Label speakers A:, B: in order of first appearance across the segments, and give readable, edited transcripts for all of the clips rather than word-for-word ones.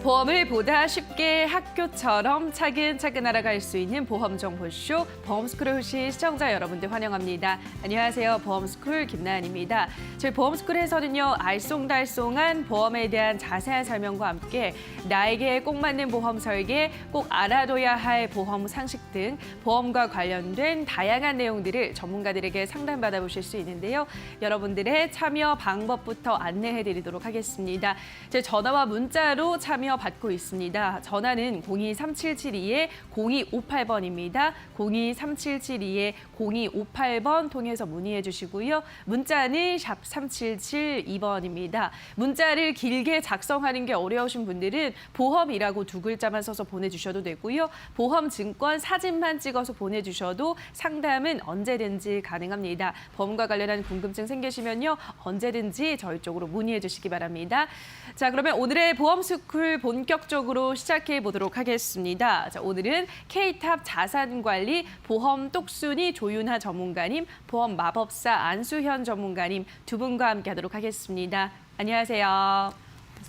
A: 보험을 보다 쉽게 학교처럼 차근차근 알아갈 수 있는 보험정보쇼 보험스쿨 혹시 시청자 여러분들 환영합니다. 안녕하세요. 보험스쿨 김나은입니다. 저희 보험스쿨에서는요. 알쏭달쏭한 보험에 대한 자세한 설명과 함께 나에게 꼭 맞는 보험 설계, 꼭 알아둬야 할 보험 상식 등 보험과 관련된 다양한 내용들을 전문가들에게 상담받아 보실 수 있는데요. 여러분들의 참여 방법부터 안내해드리도록 하겠습니다. 제 전화와 문자로 참여 받고 있습니다. 전화는 023772-0258번입니다. 023772-0258번 통해서 문의해 주시고요. 문자는 샵 3772번입니다. 문자를 길게 작성하는 게 어려우신 분들은 보험이라고 두 글자만 써서 보내주셔도 되고요. 보험 증권 사진만 찍어서 보내주셔도 상담은 언제든지 가능합니다. 보험과 관련한 궁금증 생기시면요. 언제든지 저희 쪽으로 문의해 주시기 바랍니다. 자, 그러면 오늘의 보험스쿨 본격적으로 시작해 보도록 하겠습니다. 자, 오늘은 K탑 자산관리 보험 똑순이 조윤하 전문가님, 보험 마법사 안수현 전문가님 두 분과 함께 하도록 하겠습니다. 안녕하세요.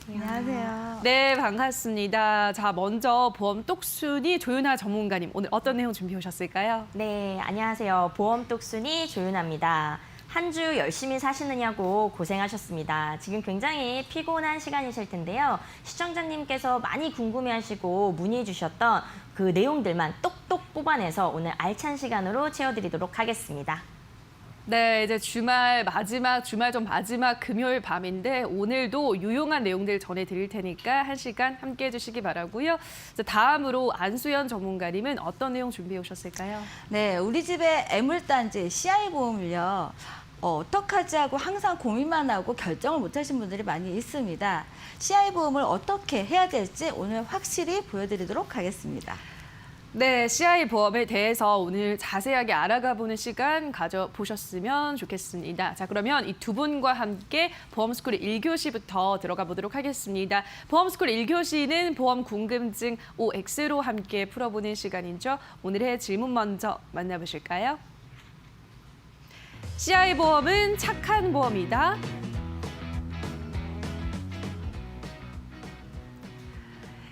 B: 안녕하세요.
A: 네, 반갑습니다. 자, 먼저 보험 똑순이 조윤하 전문가님, 오늘 어떤 내용 준비해 오셨을까요?
B: 네, 안녕하세요. 보험 똑순이 조윤아입니다. 한 주 열심히 사시느냐고 고생하셨습니다. 지금 굉장히 피곤한 시간이실 텐데요. 시청자님께서 많이 궁금해하시고 문의해 주셨던 그 내용들만 똑똑 뽑아내서 오늘 알찬 시간으로 채워드리도록 하겠습니다.
A: 네, 이제 주말 좀 마지막 금요일 밤인데 오늘도 유용한 내용들 전해드릴 테니까 1시간 함께 해주시기 바라고요. 자, 다음으로 안수현 전문가님은 어떤 내용 준비해 오셨을까요?
C: 네, 우리 집에 애물단지 CI보험을요. 어떡하지 하고 항상 고민만 하고 결정을 못 하신 분들이 많이 있습니다. CI보험을 어떻게 해야 될지 오늘 확실히 보여드리도록 하겠습니다.
A: 네, CI 보험에 대해서 오늘 자세하게 알아가 보는 시간 가져보셨으면 좋겠습니다. 자, 그러면 이 두 분과 함께 보험스쿨 1교시부터 들어가 보도록 하겠습니다. 보험스쿨 1교시는 보험 궁금증 OX로 함께 풀어보는 시간이죠. 오늘의 질문 먼저 만나보실까요? CI 보험은 착한 보험이다.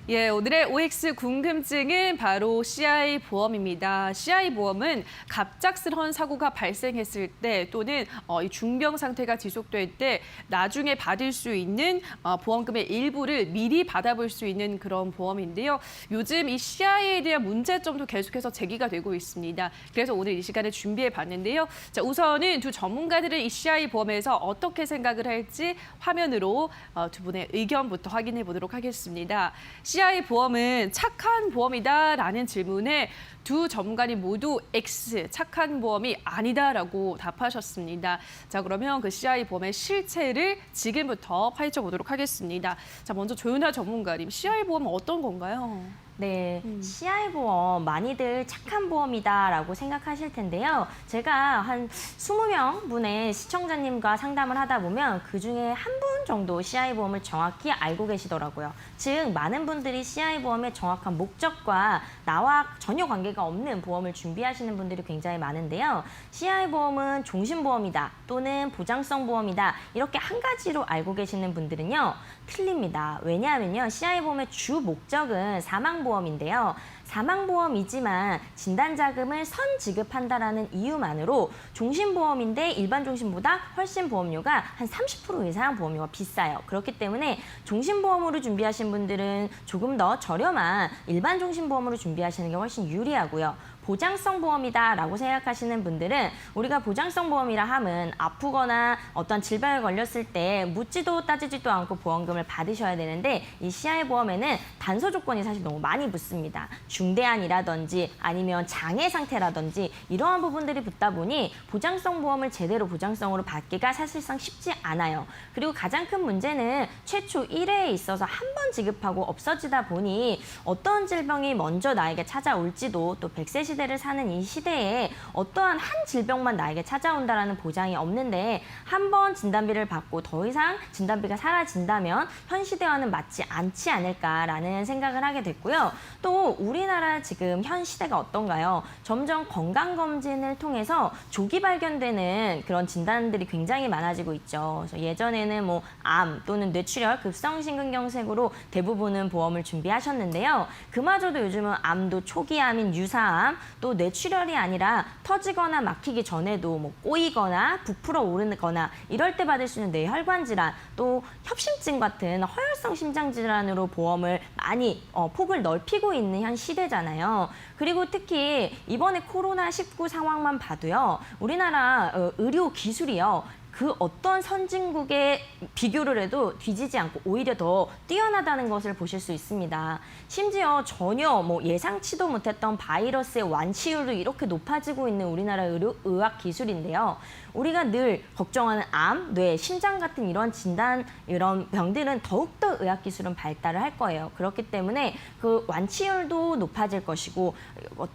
A: 예, 오늘의 OX 궁금증은 바로 CI 보험입니다. CI 보험은 갑작스러운 사고가 발생했을 때 또는 이 중병 상태가 지속될 때 나중에 받을 수 있는 보험금의 일부를 미리 받아볼 수 있는 그런 보험인데요. 요즘 이 CI에 대한 문제점도 계속해서 제기가 되고 있습니다. 그래서 오늘 이 시간에 준비해 봤는데요. 자, 우선은 두 전문가들은 이 CI 보험에서 어떻게 생각을 할지 화면으로 두 분의 의견부터 확인해 보도록 하겠습니다. CI 보험은 착한 보험이다라는 질문에 두 전문가님 모두 X, 착한 보험이 아니다라고 답하셨습니다. 자, 그러면 그 CI 보험의 실체를 지금부터 파헤쳐 보도록 하겠습니다. 자, 먼저 조윤하 전문가님, CI 보험은 어떤 건가요?
B: 네, CI 보험 많이들 착한 보험이다라고 생각하실 텐데요. 제가 한 20명 분의 시청자님과 상담을 하다 보면 그중에 한 분 정도 CI 보험을 정확히 알고 계시더라고요. 즉, 많은 분들이 CI 보험의 정확한 목적과 나와 전혀 관계가 없는 보험을 준비하시는 분들이 굉장히 많은데요. CI 보험은 종신보험이다 또는 보장성 보험이다 이렇게 한 가지로 알고 계시는 분들은요. 틀립니다. 왜냐하면요. CI 보험의 주 목적은 사망보험인데요. 사망보험이지만 진단자금을 선지급한다라는 이유만으로 종신보험인데 일반 종신보다 훨씬 보험료가 한 30% 이상 보험료가 비싸요. 그렇기 때문에 종신보험으로 준비하신 분들은 조금 더 저렴한 일반 종신보험으로 준비하시는 게 훨씬 유리하고요. 보장성 보험이다라고 생각하시는 분들은 우리가 보장성 보험이라 함은 아프거나 어떤 질병에 걸렸을 때 묻지도 따지지도 않고 보험금을 받으셔야 되는데 이 CI 보험에는 단서 조건이 사실 너무 많이 붙습니다. 중대한이라든지 아니면 장애 상태라든지 이러한 부분들이 붙다 보니 보장성 보험을 제대로 보장성으로 받기가 사실상 쉽지 않아요. 그리고 가장 큰 문제는 최초 1회에 있어서 한 번 지급하고 없어지다 보니 어떤 질병이 먼저 나에게 찾아올지도 또 100세 시대 시대를 사는 이 시대에 어떠한 한 질병만 나에게 찾아온다라는 보장이 없는데 한 번 진단비를 받고 더 이상 진단비가 사라진다면 현 시대와는 맞지 않지 않을까라는 생각을 하게 됐고요. 또 우리나라 지금 현 시대가 어떤가요? 점점 건강검진을 통해서 조기 발견되는 그런 진단들이 굉장히 많아지고 있죠. 그래서 예전에는 뭐 암 또는 뇌출혈, 급성심근경색으로 대부분은 보험을 준비하셨는데요. 그마저도 요즘은 암도 초기암인 유사암, 또 뇌출혈이 아니라 터지거나 막히기 전에도 뭐 꼬이거나 부풀어 오르거나 이럴 때 받을 수 있는 뇌혈관 질환, 또 협심증 같은 허혈성 심장 질환으로 보험을 많이 폭을 넓히고 있는 현 시대잖아요. 그리고 특히 이번에 코로나19 상황만 봐도요. 우리나라 의료 기술이요. 그 어떤 선진국에 비교를 해도 뒤지지 않고 오히려 더 뛰어나다는 것을 보실 수 있습니다. 심지어 전혀 뭐 예상치도 못했던 바이러스의 완치율도 이렇게 높아지고 있는 우리나라 의학 기술인데요. 우리가 늘 걱정하는 암, 뇌, 심장 같은 이런 진단, 이런 병들은 더욱더 의학 기술은 발달을 할 거예요. 그렇기 때문에 그 완치율도 높아질 것이고,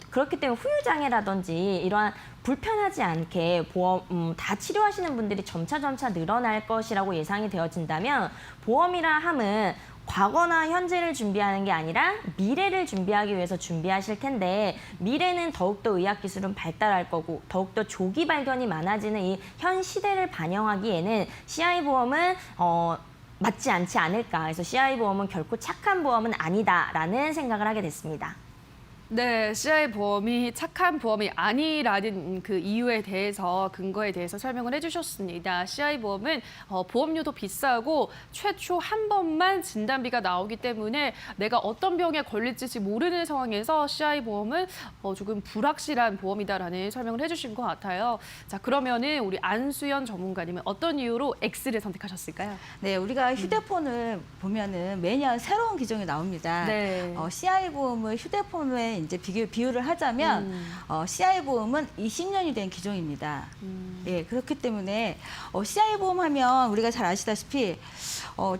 B: 그렇기 때문에 후유장애라든지 이러한 불편하지 않게 보험 다 치료하시는 분들이 점차 늘어날 것이라고 예상이 되어진다면 보험이라 함은 과거나 현재를 준비하는 게 아니라 미래를 준비하기 위해서 준비하실 텐데 미래는 더욱더 의학기술은 발달할 거고 더욱더 조기 발견이 많아지는 이 현 시대를 반영하기에는 CI보험은 맞지 않지 않을까. 그래서 CI보험은 결코 착한 보험은 아니다라는 생각을 하게 됐습니다.
A: 네, CI 보험이 착한 보험이 아니라는 그 이유에 대해서 근거에 대해서 설명을 해주셨습니다. CI 보험은 보험료도 비싸고 최초 한 번만 진단비가 나오기 때문에 내가 어떤 병에 걸릴지 모르는 상황에서 CI 보험은 조금 불확실한 보험이다라는 설명을 해주신 것 같아요. 자, 그러면은 우리 안수연 전문가님은 어떤 이유로 X를 선택하셨을까요?
C: 네, 우리가 휴대폰을 보면은 매년 새로운 기종이 나옵니다.
A: 네.
C: CI 보험을 휴대폰에 이제 비유를 하자면 CI 보험은 20년이 된 기종입니다. 예, 그렇기 때문에 CI 보험 하면 우리가 잘 아시다시피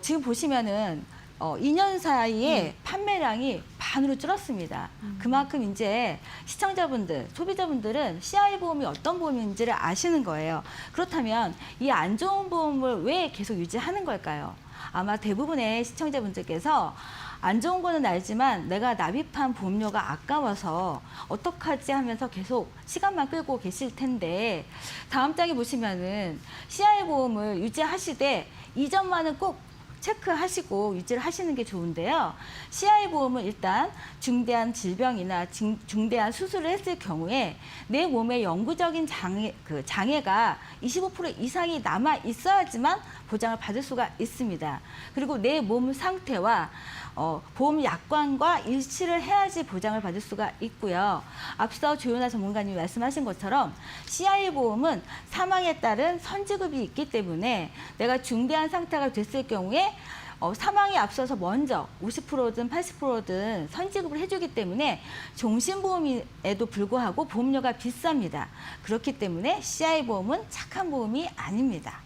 C: 지금 보시면은 2년 사이에 판매량이 반으로 줄었습니다. 그만큼 이제 시청자분들, 소비자분들은 CI 보험이 어떤 보험인지를 아시는 거예요. 그렇다면 이 안 좋은 보험을 왜 계속 유지하는 걸까요? 아마 대부분의 시청자분들께서 안 좋은 거는 알지만 내가 납입한 보험료가 아까워서 어떡하지 하면서 계속 시간만 끌고 계실 텐데 다음 장에 보시면은 CI 보험을 유지하시되 이전만은 꼭 체크하시고 유지를 하시는 게 좋은데요. CI 보험은 일단 중대한 질병이나 중대한 수술을 했을 경우에 내 몸에 영구적인 장애가 25% 이상이 남아 있어야지만 보장을 받을 수가 있습니다. 그리고 내 몸 상태와 보험 약관과 일치를 해야지 보장을 받을 수가 있고요. 앞서 조윤아 전문가님이 말씀하신 것처럼 CI 보험은 사망에 따른 선지급이 있기 때문에 내가 중대한 상태가 됐을 경우에 사망에 앞서서 먼저 50%든 80%든 선지급을 해주기 때문에 종신보험에도 불구하고 보험료가 비쌉니다. 그렇기 때문에 CI 보험은 착한 보험이 아닙니다.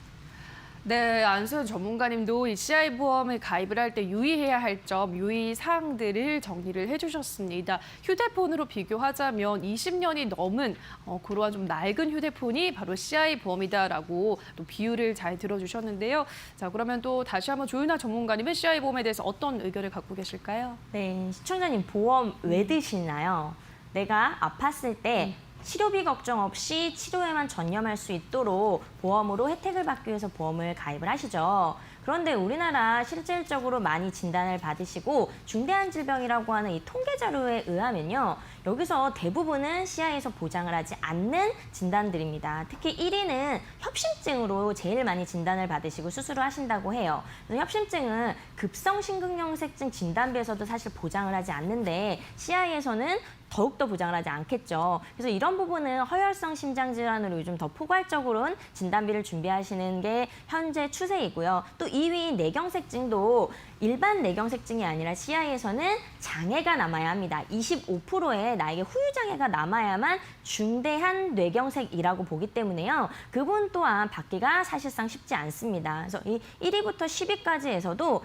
A: 네, 안수연 전문가님도 이 CI 보험을 가입을 할 때 유의해야 할 점, 유의 사항들을 정리를 해주셨습니다. 휴대폰으로 비교하자면 20년이 넘은 그러한 좀 낡은 휴대폰이 바로 CI 보험이다라고 또 비유를 잘 들어주셨는데요. 자, 그러면 또 다시 한번 조윤아 전문가님은 CI 보험에 대해서 어떤 의견을 갖고 계실까요?
B: 네, 시청자님 보험 왜 드시나요? 내가 아팠을 때 치료비 걱정 없이 치료에만 전념할 수 있도록 보험으로 혜택을 받기 위해서 보험을 가입을 하시죠. 그런데 우리나라 실질적으로 많이 진단을 받으시고 중대한 질병이라고 하는 이 통계 자료에 의하면요. 여기서 대부분은 CI에서 보장을 하지 않는 진단들입니다. 특히 1위는 협심증으로 제일 많이 진단을 받으시고 수술을 하신다고 해요. 그래서 협심증은 급성심근경색증 진단비에서도 사실 보장을 하지 않는데 CI에서는 더욱더 보장을 하지 않겠죠. 그래서 이런 부분은 허혈성 심장질환으로 요즘 더 포괄적으로는 진단비를 준비하시는 게 현재 추세이고요. 또 2위 뇌경색증도 일반 뇌경색증이 아니라 CI에서는 장애가 남아야 합니다. 25%의 나에게 후유장애가 남아야만 중대한 뇌경색이라고 보기 때문에요. 그분 또한 받기가 사실상 쉽지 않습니다. 그래서 이 1위부터 10위까지에서도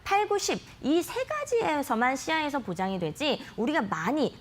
B: 8, 9, 10 이 세 가지에서만 CI에서 보장이 되지 우리가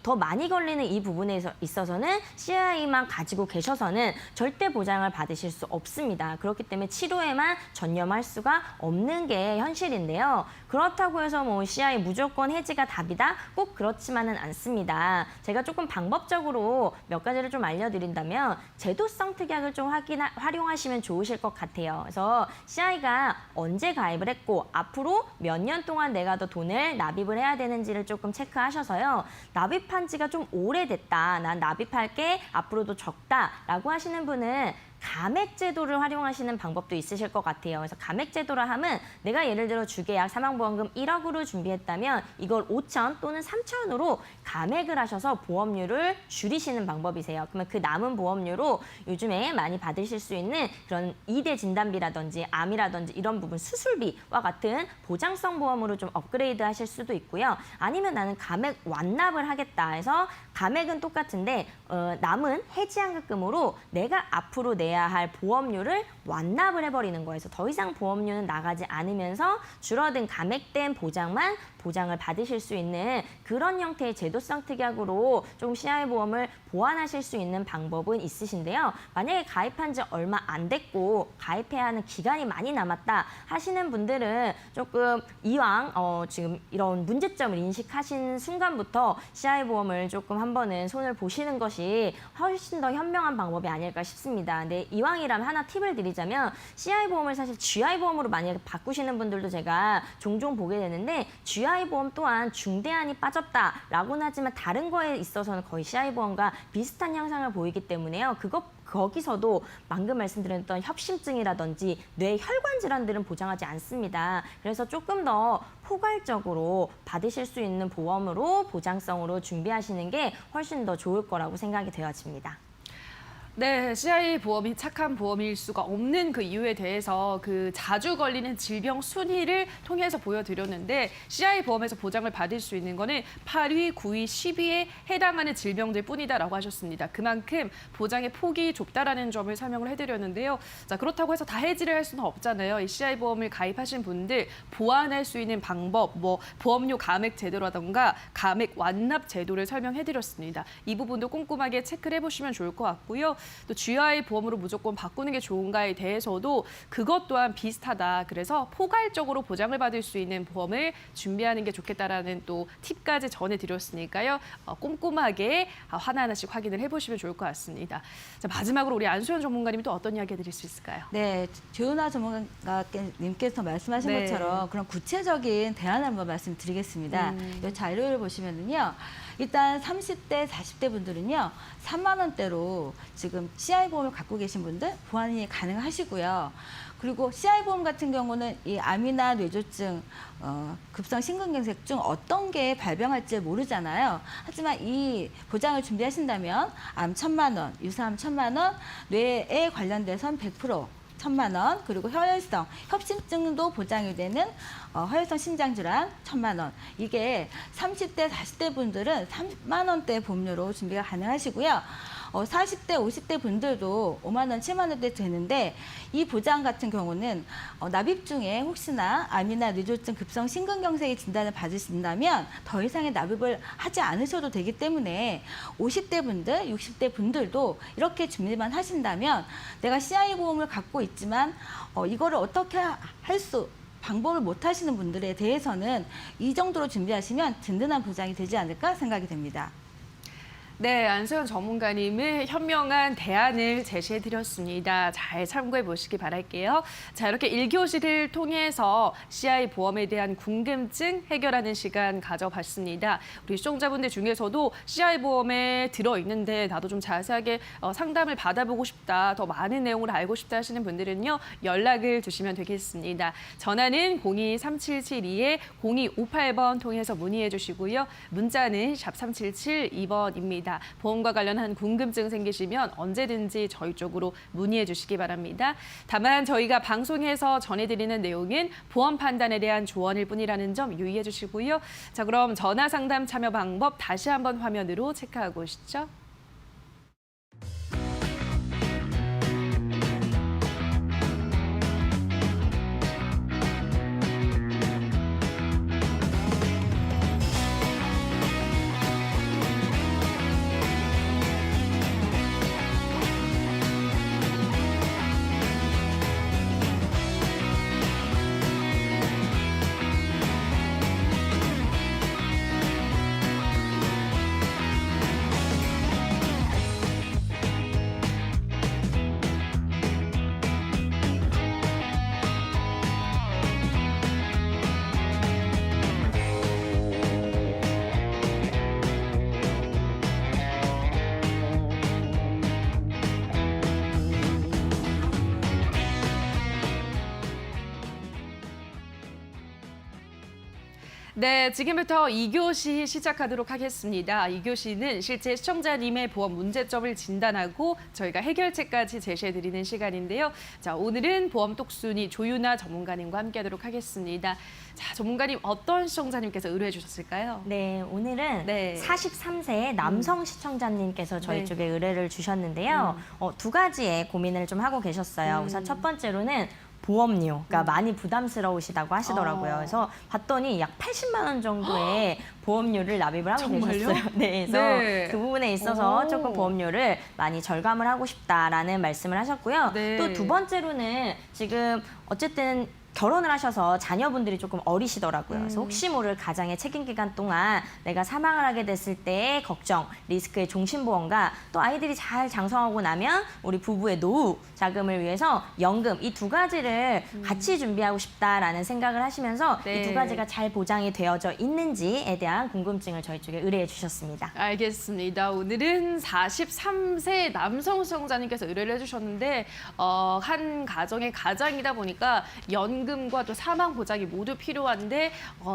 B: 더 많이 걸리는 이 부분에 있어서는 CI만 가지고 계셔서는 절대 보장을 받으실 수 없습니다. 그렇기 때문에 치료에만 전념할 수가 없는 게 현실인데요. 그렇다고 해서 뭐 CI 무조건 해지가 답이다? 꼭 그렇지만은 않습니다. 제가 조금 방법적으로 몇 가지를 좀 알려드린다면 제도성 특약을 좀 활용하시면 좋으실 것 같아요. 그래서 CI가 언제 가입을 했고 앞으로 몇 년 동안 내가 더 돈을 납입을 해야 되는지를 조금 체크하셔서요. 납입한 지가 좀 오래됐다. 난 납입할 게 앞으로도 적다라고 하시는 분은 감액 제도를 활용하시는 방법도 있으실 것 같아요. 그래서 감액 제도라 하면 내가 예를 들어 주계약 사망보험금 1억으로 준비했다면 이걸 5천 또는 3천으로 감액을 하셔서 보험료를 줄이시는 방법이세요. 그러면 그 남은 보험료로 요즘에 많이 받으실 수 있는 그런 2대 진단비라든지 암이라든지 이런 부분 수술비와 같은 보장성 보험으로 좀 업그레이드 하실 수도 있고요. 아니면 나는 감액 완납을 하겠다 해서 감액은 똑같은데 남은 해지환급금으로 내가 앞으로 내야 할 보험료를 완납을 해버리는 거예요. 그래서 더 이상 보험료는 나가지 않으면서 줄어든 감액된 보장만 보장을 받으실 수 있는 그런 형태의 제도성 특약으로 좀 CI보험을 보완하실 수 있는 방법은 있으신데요. 만약에 가입한 지 얼마 안 됐고 가입해야 하는 기간이 많이 남았다 하시는 분들은 조금 이왕 지금 이런 문제점을 인식하신 순간부터 CI보험을 조금 한 번은 손을 보시는 것이 훨씬 더 현명한 방법이 아닐까 싶습니다. 근데 이왕이라면 하나 팁을 드리자면 CI보험을 사실 GI보험으로 만약에 바꾸시는 분들도 제가 종종 보게 되는데 GI보험 또한 중대한이 빠졌다라고는 하지만 다른 거에 있어서는 거의 CI보험과 비슷한 현상을 보이기 때문에요. 거기서도 방금 말씀드렸던 협심증이라든지 뇌 혈관 질환들은 보장하지 않습니다. 그래서 조금 더 포괄적으로 받으실 수 있는 보험으로 보장성으로 준비하시는 게 훨씬 더 좋을 거라고 생각이 되어집니다.
A: 네, CI 보험이 착한 보험일 수가 없는 그 이유에 대해서 그 자주 걸리는 질병 순위를 통해서 보여드렸는데 CI 보험에서 보장을 받을 수 있는 거는 8위, 9위, 10위에 해당하는 질병들 뿐이다라고 하셨습니다. 그만큼 보장의 폭이 좁다라는 점을 설명을 해드렸는데요. 자, 그렇다고 해서 다 해지를 할 수는 없잖아요. 이 CI 보험을 가입하신 분들 보완할 수 있는 방법, 뭐 보험료 감액 제도라던가 감액 완납 제도를 설명해드렸습니다. 이 부분도 꼼꼼하게 체크를 해보시면 좋을 것 같고요. 또 GI 보험으로 무조건 바꾸는 게 좋은가에 대해서도 그것 또한 비슷하다. 그래서 포괄적으로 보장을 받을 수 있는 보험을 준비하는 게 좋겠다라는 또 팁까지 전해드렸으니까요. 꼼꼼하게 하나하나씩 확인을 해보시면 좋을 것 같습니다. 자, 마지막으로 우리 안소연 전문가님이 또 어떤 이야기 해드릴 수 있을까요?
C: 네, 조은아 전문가님께서 말씀하신
A: 네.
C: 것처럼 그런 구체적인 대안을 한번 말씀드리겠습니다. 이 자료를 보시면은요. 일단 30대, 40대 분들은요. 3만 원대로 지금 CI보험을 갖고 계신 분들 보완이 가능하시고요. 그리고 CI보험 같은 경우는 이 암이나 뇌졸중, 급성 심근경색 중 어떤 게 발병할지 모르잖아요. 하지만 이 보장을 준비하신다면 암 1,000만 원, 유사암 1,000만 원, 뇌에 관련돼선 100%. 1,000만 원, 그리고 혈혈성, 협심증도 보장이 되는 혈혈성 심장질환 1,000만 원. 이게 30대, 40대 분들은 3만 원대 보험료로 준비가 가능하시고요. 40대, 50대 분들도 5만 원, 7만 원대 되는데 이 보장 같은 경우는 납입 중에 혹시나 암이나 뇌졸중 급성 심근경색의 진단을 받으신다면 더 이상의 납입을 하지 않으셔도 되기 때문에 50대 분들, 60대 분들도 이렇게 준비만 하신다면 내가 CI보험을 갖고 있지만 이거를 어떻게 방법을 못 하시는 분들에 대해서는 이 정도로 준비하시면 든든한 보장이 되지 않을까 생각이 됩니다.
A: 네, 안소연 전문가님의 현명한 대안을 제시해드렸습니다. 잘 참고해 보시기 바랄게요. 자, 이렇게 1교시를 통해서 CI 보험에 대한 궁금증 해결하는 시간 가져봤습니다. 우리 시청자분들 중에서도 CI 보험에 들어있는데 나도 좀 자세하게 상담을 받아보고 싶다, 더 많은 내용을 알고 싶다 하시는 분들은요, 연락을 주시면 되겠습니다. 전화는 023772-0258번 통해서 문의해 주시고요. 문자는 샵 3772번입니다. 보험과 관련한 궁금증 생기시면 언제든지 저희 쪽으로 문의해 주시기 바랍니다. 다만 저희가 방송에서 전해드리는 내용은 보험 판단에 대한 조언일 뿐이라는 점 유의해 주시고요. 자, 그럼 전화 상담 참여 방법 다시 한번 화면으로 체크하고 오시죠. 네, 지금부터 2교시 시작하도록 하겠습니다. 2교시는 실제 시청자님의 보험 문제점을 진단하고 저희가 해결책까지 제시해드리는 시간인데요. 자, 오늘은 보험 똑순이 조윤아 전문가님과 함께하도록 하겠습니다. 자, 전문가님 어떤 시청자님께서 의뢰해 주셨을까요?
B: 네, 오늘은
A: 네.
B: 43세 남성 시청자님께서 저희
A: 네.
B: 쪽에 의뢰를 주셨는데요. 두 가지의 고민을 좀 하고 계셨어요. 우선 첫 번째로는 보험료가 많이 부담스러우시다고 하시더라고요. 그래서 봤더니 약 80만 원 정도의 보험료를 납입을 하고
A: 정말요?
B: 계셨어요. 네, 그래서
A: 네.
B: 그 부분에 있어서
A: 오.
B: 조금 보험료를 많이 절감을 하고 싶다라는 말씀을 하셨고요.
A: 네.
B: 또 두 번째로는 지금 어쨌든 결혼을 하셔서 자녀분들이 조금 어리시더라고요. 그래서 혹시 모를 가장의 책임 기간 동안 내가 사망을 하게 됐을 때의 걱정, 리스크의 종신보험과 또 아이들이 잘 장성하고 나면 우리 부부의 노후 자금을 위해서 연금 이 두 가지를 같이 준비하고 싶다라는 생각을 하시면서
A: 네.
B: 이 두 가지가 잘 보장이 되어져 있는지에 대한 궁금증을 저희 쪽에 의뢰해 주셨습니다.
A: 알겠습니다. 오늘은 43세 남성 시청자님께서 의뢰를 해주셨는데 한 가정의 가장이다 보니까 연금과 또 사망 보장이 모두 필요한데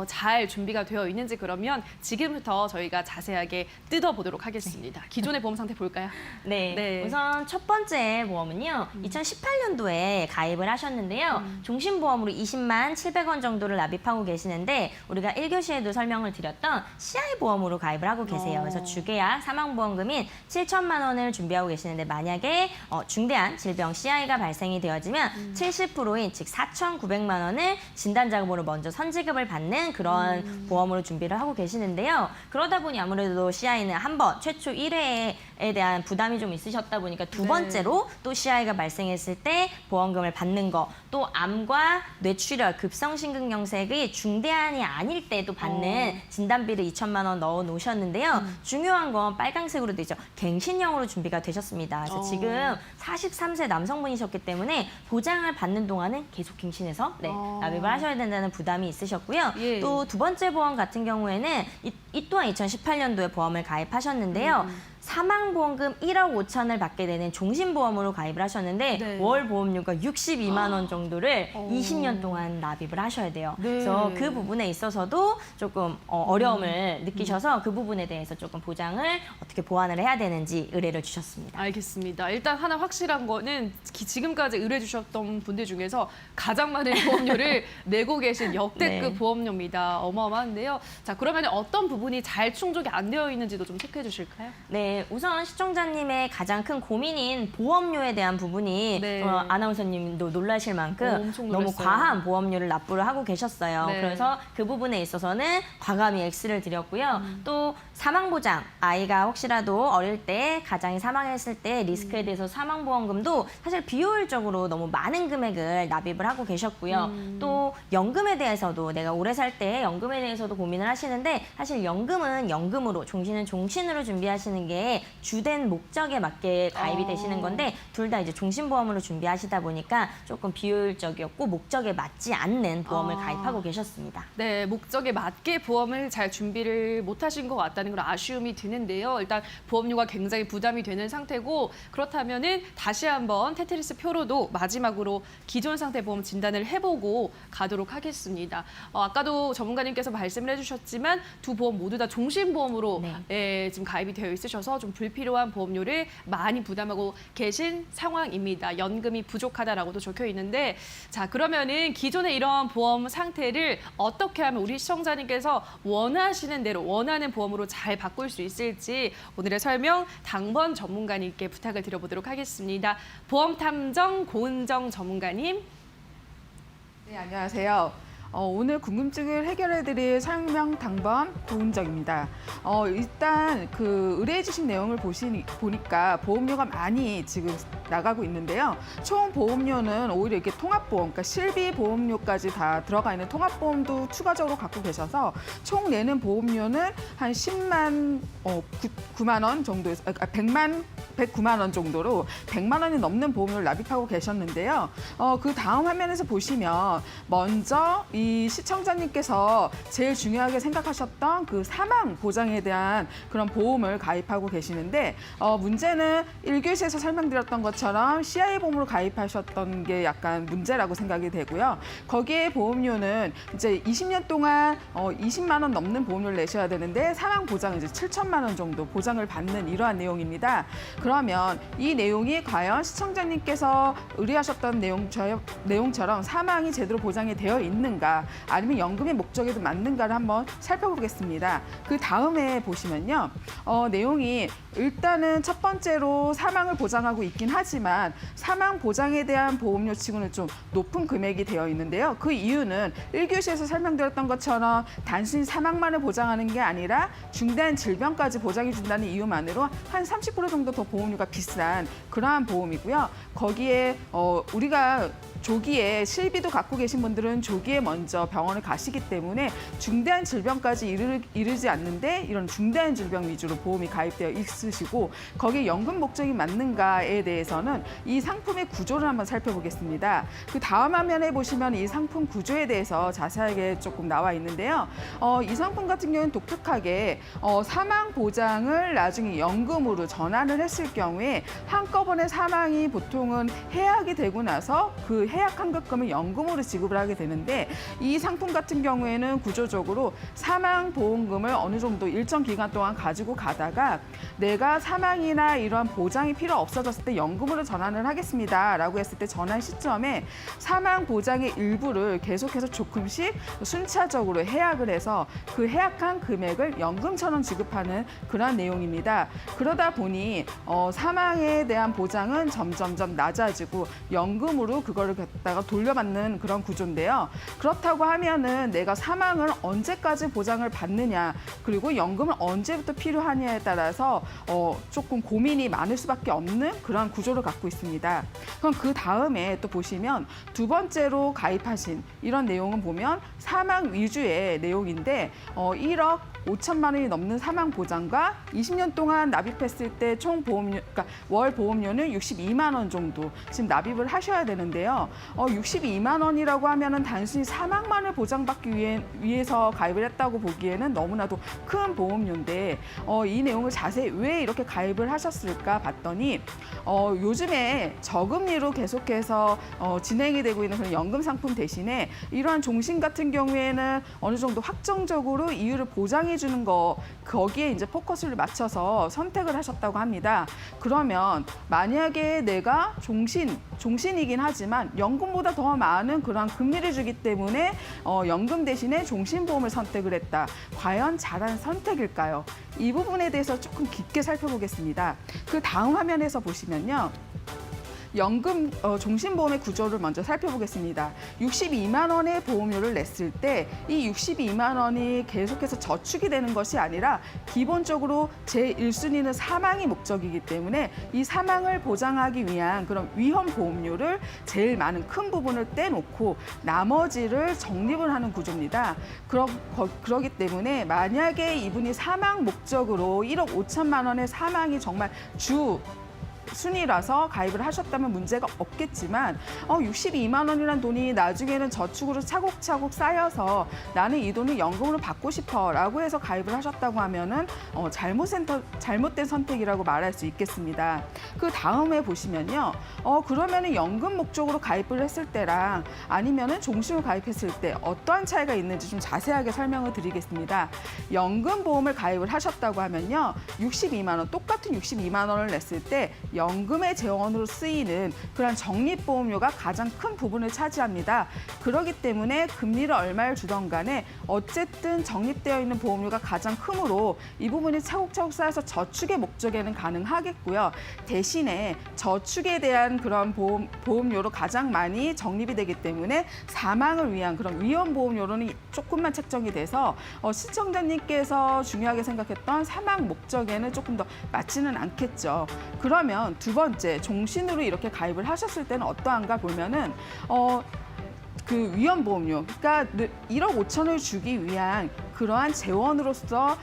A: 잘 준비가 되어 있는지 그러면 지금부터 저희가 자세하게 뜯어보도록 하겠습니다. 기존의 보험 상태 볼까요?
B: 네.
A: 네.
B: 우선 첫 번째 보험은요. 2018년도에 가입을 하셨는데요. 종신보험으로 20만 700원 정도를 납입하고 계시는데 우리가 1교시에도 설명을 드렸던 CI 보험으로 가입을 하고 계세요. 그래서 주계약 사망보험금인 7천만 원을 준비하고 계시는데 만약에 중대한 질병 CI가 발생이 되어지면 70%인 즉 4,900만 원을 진단자금으로 먼저 선지급을 받는 그런 보험으로 준비를 하고 계시는데요. 그러다 보니 아무래도 CI는 한 번 최초 1회에 대한 부담이 좀 있으셨다 보니까 두
A: 네.
B: 번째로 또 CI가 발생했을 때 보험금을 받는 거, 또 암과 뇌출혈, 급성심근경색이 중대한이 아닐 때도 받는 진단비를 2천만 원 넣어 놓으셨는데요. 중요한 건 빨강색으로 되죠. 갱신형으로 준비가 되셨습니다. 그래서 지금 43세 남성분이셨기 때문에 보장을 받는 동안은 계속 갱신해서 납입을 하셔야 된다는 부담이 있으셨고요.
A: 예.
B: 또 두 번째 보험 같은 경우에는 이 또한 2018년도에 보험을 가입하셨는데요. 사망보험금 1억 5천을 받게 되는 종신보험으로 가입을 하셨는데
A: 네.
B: 월 보험료가 62만 원 정도를 20년 동안 납입을 하셔야 돼요.
A: 네.
B: 그래서 그 부분에 있어서도 조금 어려움을 느끼셔서 그 부분에 대해서 조금 보장을 어떻게 보완을 해야 되는지 의뢰를 주셨습니다.
A: 알겠습니다. 일단 하나 확실한 거는 지금까지 의뢰 주셨던 분들 중에서 가장 많은 보험료를 내고 계신 역대급
B: 네.
A: 보험료입니다. 어마어마한데요. 자, 그러면 어떤 부분이 잘 충족이 안 되어 있는지도 좀 체크해 주실까요?
B: 네, 우선 시청자님의 가장 큰 고민인 보험료에 대한 부분이
A: 네.
B: 아나운서님도 놀라실 만큼
A: 엄청
B: 너무
A: 놀랐어요.
B: 과한 보험료를 납부를 하고 계셨어요.
A: 네.
B: 그래서 그 부분에 있어서는 과감히 X를 드렸고요. 또 사망보장, 아이가 혹시라도 어릴 때 가장이 사망했을 때 리스크에 대해서 사망보험금도 사실 비효율적으로 너무 많은 금액을 납입을 하고 계셨고요. 또 연금에 대해서도 내가 오래 살 때 연금에 대해서도 고민을 하시는데 사실 연금은 연금으로, 종신은 종신으로 준비하시는 게 주된 목적에 맞게 가입이 되시는 건데 둘 다 이제 종신보험으로 준비하시다 보니까 조금 비효율적이었고 목적에 맞지 않는 보험을 가입하고 계셨습니다.
A: 네, 목적에 맞게 보험을 잘 준비를 못하신 것 같다는 그런 아쉬움이 드는데요. 일단 보험료가 굉장히 부담이 되는 상태고 그렇다면은 다시 한번 테트리스 표로도 마지막으로 기존 상태 보험 진단을 해보고 가도록 하겠습니다. 아까도 전문가님께서 말씀을 해주셨지만 두 보험 모두 다 종신보험으로 지금 가입이 되어 있으셔서 좀 불필요한 보험료를 많이 부담하고 계신 상황입니다. 연금이 부족하다라고도 적혀 있는데 자, 그러면은 기존의 이런 보험 상태를 어떻게 하면 우리 시청자님께서 원하시는 대로 원하는 보험으로 잘 바꿀 수 있을지 오늘의 설명 당번 전문가님께 부탁을 드려보도록 하겠습니다. 보험 탐정 고은정 전문가님.
D: 네, 안녕하세요. 오늘 궁금증을 해결해드릴 설명 당번 도은정입니다. 일단 그 의뢰해주신 내용을 보니까 보험료가 많이 지금 나가고 있는데요. 총 보험료는 오히려 이렇게 통합보험, 그러니까 실비 보험료까지 다 들어가 있는 통합보험도 추가적으로 갖고 계셔서 총 내는 보험료는 한 10만 9만 원 정도에서 109만 원 정도로 100만 원이 넘는 보험료를 납입하고 계셨는데요. 그 다음 화면에서 보시면 먼저 이 이 시청자님께서 제일 중요하게 생각하셨던 그 사망 보장에 대한 그런 보험을 가입하고 계시는데 문제는 1교시에서 설명드렸던 것처럼 CI 보험으로 가입하셨던 게 약간 문제라고 생각이 되고요. 거기에 보험료는 이제 20년 동안 20만 원 넘는 보험료를 내셔야 되는데 사망 보장은 이제 7천만 원 정도 보장을 받는 이러한 내용입니다. 그러면 이 내용이 과연 시청자님께서 의뢰하셨던 내용처럼 사망이 제대로 보장이 되어 있는가 아니면 연금의 목적에도 맞는가를 한번 살펴보겠습니다. 그 다음에 보시면요. 내용이 일단은 첫 번째로 사망을 보장하고 있긴 하지만 사망 보장에 대한 보험료 치고는 좀 높은 금액이 되어 있는데요. 그 이유는 1교시에서 설명드렸던 것처럼 단순히 사망만을 보장하는 게 아니라 중대한 질병까지 보장해 준다는 이유만으로 한 30% 정도 더 보험료가 비싼 그러한 보험이고요. 거기에 우리가 조기에 실비도 갖고 계신 분들은 조기에 먼저 병원을 가시기 때문에 중대한 질병까지 이르지 않는데 이런 중대한 질병 위주로 보험이 가입되어 있으시고 거기에 연금 목적이 맞는가에 대해서는 이 상품의 구조를 한번 살펴보겠습니다. 그 다음 화면에 보시면 이 상품 구조에 대해서 자세하게 조금 나와 있는데요. 이 상품 같은 경우는 독특하게 사망 보장을 나중에 연금으로 전환을 했을 경우에 한꺼번에 사망이 보통은 해약이 되고 나서 그 해약 환급금을 연금으로 지급을 하게 되는데 이 상품 같은 경우에는 구조적으로 사망 보험금을 어느 정도 일정 기간 동안 가지고 가다가 내가 사망이나 이러한 보장이 필요 없어졌을 때 연금으로 전환을 하겠습니다라고 했을 때 전환 시점에 사망 보장의 일부를 계속해서 조금씩 순차적으로 해약을 해서 그 해약한 금액을 연금처럼 지급하는 그런 내용입니다. 그러다 보니 사망에 대한 보장은 점점점 낮아지고 연금으로 그거를 갖다가 돌려받는 그런 구조인데요. 그렇다고 하면은 내가 사망을 언제까지 보장을 받느냐 그리고 연금을 언제부터 필요하냐에 따라서 조금 고민이 많을 수밖에 없는 그런 구조를 갖고 있습니다. 그럼 그 다음에 또 보시면 두 번째로 가입하신 이런 내용은 보면 사망 위주의 내용인데 1억 5천만 원이 넘는 사망 보장과 20년 동안 납입했을 때 총 보험료, 그러니까 월 보험료는 62만 원 정도 지금 납입을 하셔야 되는데요. 62만 원이라고 하면은 단순히 사망만을 보장받기 위해서 가입을 했다고 보기에는 너무나도 큰 보험료인데 이 내용을 자세히 왜 이렇게 가입을 하셨을까 봤더니 요즘에 저금리로 계속해서 진행이 되고 있는 그런 연금 상품 대신에 이러한 종신 같은 경우에는 어느 정도 확정적으로 이유를 보장해 주는 거 거기에 이제 포커스를 맞춰서 선택을 하셨다고 합니다. 그러면 만약에 내가 종신이긴 하지만 연금보다 더 많은 그런 금리를 주기 때문에 연금 대신에 종신보험을 선택을 했다. 과연 잘한 선택일까요? 이 부분에 대해서 조금 깊게 살펴보겠습니다. 그 다음 화면에서 보시면요. 연금 종신보험의 구조를 먼저 살펴보겠습니다. 62만 원의 보험료를 냈을 때 이 62만 원이 계속해서 저축이 되는 것이 아니라 기본적으로 제1순위는 사망이 목적이기 때문에 이 사망을 보장하기 위한 그런 위험 보험료를 제일 많은 큰 부분을 떼놓고 나머지를 적립을 하는 구조입니다. 그러기 때문에 만약에 이분이 사망 목적으로 1억 5천만 원의 사망이 정말 주 순위라서 가입을 하셨다면 문제가 없겠지만 62만 원이라는 돈이 나중에는 저축으로 차곡차곡 쌓여서 나는 이 돈을 연금으로 받고 싶어라고 해서 가입을 하셨다고 하면은 잘못된 선택이라고 말할 수 있겠습니다. 그 다음에 보시면요. 그러면은 연금 목적으로 가입을 했을 때랑 아니면은 종신으로 가입했을 때 어떠한 차이가 있는지 좀 자세하게 설명을 드리겠습니다. 연금 보험을 가입을 하셨다고 하면요. 62만 원, 똑같은 62만 원을 냈을 때 연금의 재원으로 쓰이는 그런 적립보험료가 가장 큰 부분을 차지합니다. 그렇기 때문에 금리를 얼마를 주던 간에 어쨌든 적립되어 있는 보험료가 가장 크므로 이 부분이 차곡차곡 쌓여서 저축의 목적에는 가능하겠고요. 대신에 저축에 대한 그런 보험료로 가장 많이 적립이 되기 때문에 사망을 위한 그런 위험보험료로는 조금만 책정이 돼서 시청자님께서 중요하게 생각했던 사망 목적에는 조금 더 맞지는 않겠죠. 그러면 두 번째, 종신으로 이렇게 가입을 하셨을 때는 어떠한가 보면은 그 위험보험료, 그러니까 1억 5천을 주기 위한 그러한 재원으로서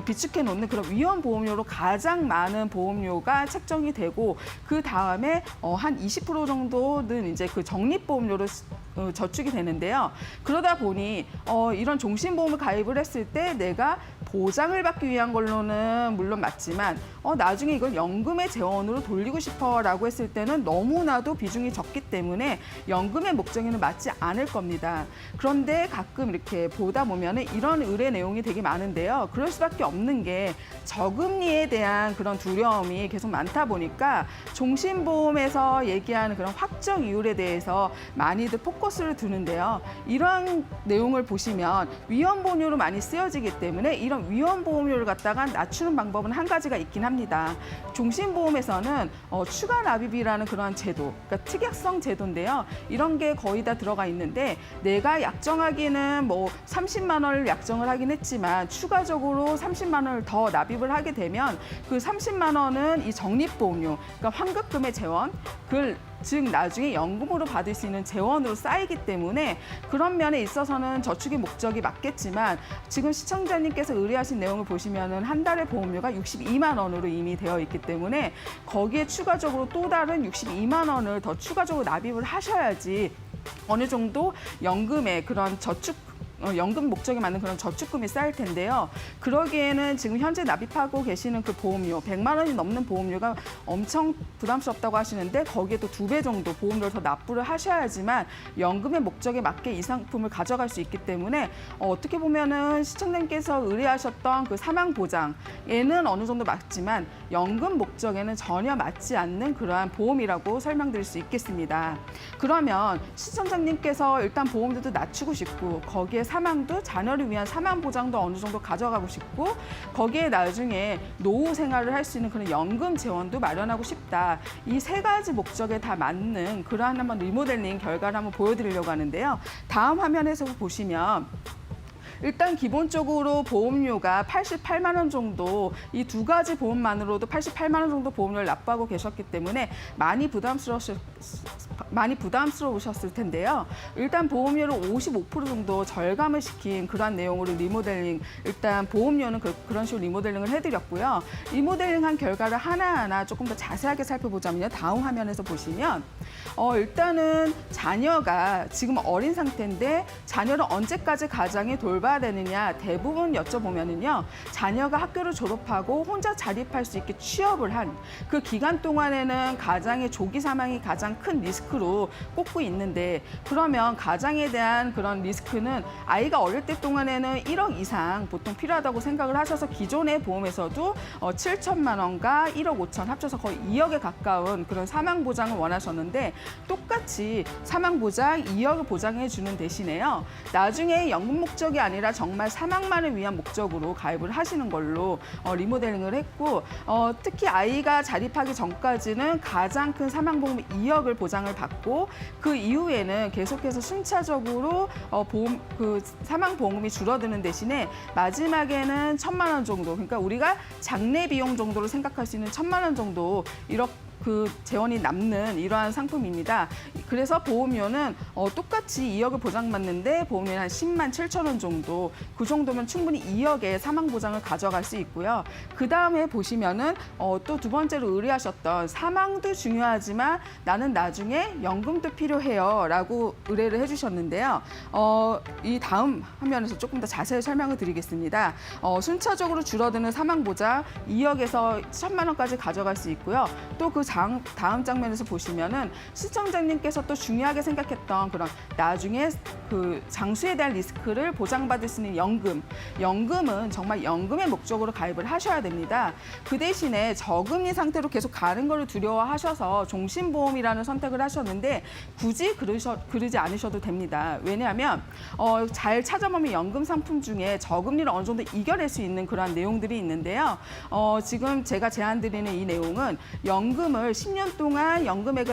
D: 비축해 놓는 그런 위험보험료로 가장 많은 보험료가 책정이 되고 그 다음에 한 20% 정도는 이제 그 적립보험료로 저축이 되는데요. 그러다 보니 이런 종신보험을 가입을 했을 때 내가 보장을 받기 위한 걸로는 물론 맞지만 나중에 이걸 연금의 재원으로 돌리고 싶어라고 했을 때는 너무나도 비중이 적기 때문에 연금의 목적에는 맞지 않을 겁니다. 그런데 가끔 이렇게 보다 보면은 이런 의뢰 내용이 되게 많은데요. 그럴 수밖에 없는 게 저금리에 대한 그런 두려움이 계속 많다 보니까 종신보험에서 얘기하는 그런 확정 이율에 대해서 많이들 포커스를 두는데요. 이런 내용을 보시면 위험보험료로 많이 쓰여지기 때문에 이런 위험보험료를 갖다가 낮추는 방법은 한 가지가 있긴 합니다. 종신보험에서는 추가 납입이라는 그런 제도, 그러니까 특약성 제도인데요. 이런 게 거의 다 들어가 있는데 내가 약정하기는 뭐 30만 원을 약정을 하긴 했지만 추가적으로 30만 원을 더 납입을 하게 되면 그 30만 원은 이 적립보험료, 그러니까 환급금의 재원, 즉 나중에 연금으로 받을 수 있는 재원으로 쌓이기 때문에 그런 면에 있어서는 저축의 목적이 맞겠지만 지금 시청자님께서 의뢰하신 내용을 보시면은 한 달에 보험료가 62만 원으로 이미 되어 있기 때문에 거기에 추가적으로 또 다른 62만 원을 더 추가적으로 납입을 하셔야지 어느 정도 연금의 그런 연금 목적에 맞는 그런 저축금이 쌓일 텐데요. 그러기에는 지금 현재 납입하고 계시는 그 보험료, 100만 원이 넘는 보험료가 엄청 부담스럽다고 하시는데 거기에 또 2배 정도 보험료를 더 납부를 하셔야지만 연금의 목적에 맞게 이 상품을 가져갈 수 있기 때문에 어떻게 보면은 시청자님께서 의뢰하셨던 그 사망 보장에는 어느 정도 맞지만 연금 목적에는 전혀 맞지 않는 그러한 보험이라고 설명드릴 수 있겠습니다. 그러면 시청자님께서 일단 보험료도 낮추고 싶고 거기에 사망도 자녀를 위한 사망 보장도 어느 정도 가져가고 싶고 거기에 나중에 노후 생활을 할 수 있는 그런 연금 재원도 마련하고 싶다. 이 세 가지 목적에 다 맞는 그러한 한번 리모델링 결과를 한번 보여드리려고 하는데요. 다음 화면에서 보시면 일단 기본적으로 보험료가 88만 원 정도, 이 두 가지 보험만으로도 88만 원 정도 보험료를 납부하고 계셨기 때문에 많이 부담스러우셨을 텐데요. 일단 보험료를 55% 정도 절감을 시킨 그런 내용으로 리모델링, 일단 보험료는 그런 식으로 리모델링을 해드렸고요. 리모델링한 결과를 하나하나 조금 더 자세하게 살펴보자면요. 다음 화면에서 보시면 일단은 자녀가 지금 어린 상태인데 자녀를 언제까지 가장에 돌봐야 되느냐 대부분 여쭤보면은요. 자녀가 학교를 졸업하고 혼자 자립할 수 있게 취업을 한 그 기간 동안에는 가장의 조기 사망이 가장 큰 리스크로 꼽고 있는데 그러면 가장에 대한 그런 리스크는 아이가 어릴 때 동안에는 1억 이상 보통 필요하다고 생각을 하셔서 기존의 보험에서도 7천만 원과 1억 5천 합쳐서 거의 2억에 가까운 그런 사망 보장을 원하셨는데 똑같이 사망 보장 2억을 보장해 주는 대신에요. 나중에 연금 목적이 아니라 정말 사망만을 위한 목적으로 가입을 하시는 걸로 리모델링을 했고 특히 아이가 자립하기 전까지는 가장 큰 사망보험 2억을 보장을 받고 그 이후에는 계속해서 순차적으로 사망보험이 줄어드는 대신에 마지막에는 1,000만 원 정도, 그러니까 우리가 장례 비용 정도로 생각할 수 있는 1,000만 원 정도 이렇게 그 재원이 남는 이러한 상품입니다. 그래서 보험료는 똑같이 2억을 보장받는데 보험료는 한 10만 7천 원 정도, 그 정도면 충분히 2억의 사망 보장을 가져갈 수 있고요. 그 다음에 보시면은 또 두 번째로 의뢰하셨던 사망도 중요하지만 나는 나중에 연금도 필요해요 라고 의뢰를 해주셨는데요. 이 다음 화면에서 조금 더 자세히 설명을 드리겠습니다. 순차적으로 줄어드는 사망 보장 2억에서 1,000만 원까지 가져갈 수 있고요. 또 그 다음 장면에서 보시면은 시청자님께서 또 중요하게 생각했던 그런 나중에 그 장수에 대한 리스크를 보장받을 수 있는 연금은 정말 연금의 목적으로 가입을 하셔야 됩니다. 그 대신에 저금리 상태로 계속 가는 걸 두려워하셔서 종신보험이라는 선택을 하셨는데 굳이 그러지 않으셔도 됩니다. 왜냐하면 잘 찾아보면 연금 상품 중에 저금리를 어느 정도 이겨낼 수 있는 그런 내용들이 있는데요. 지금 제가 제안드리는 이 내용은 연금을 10년 동안 연금을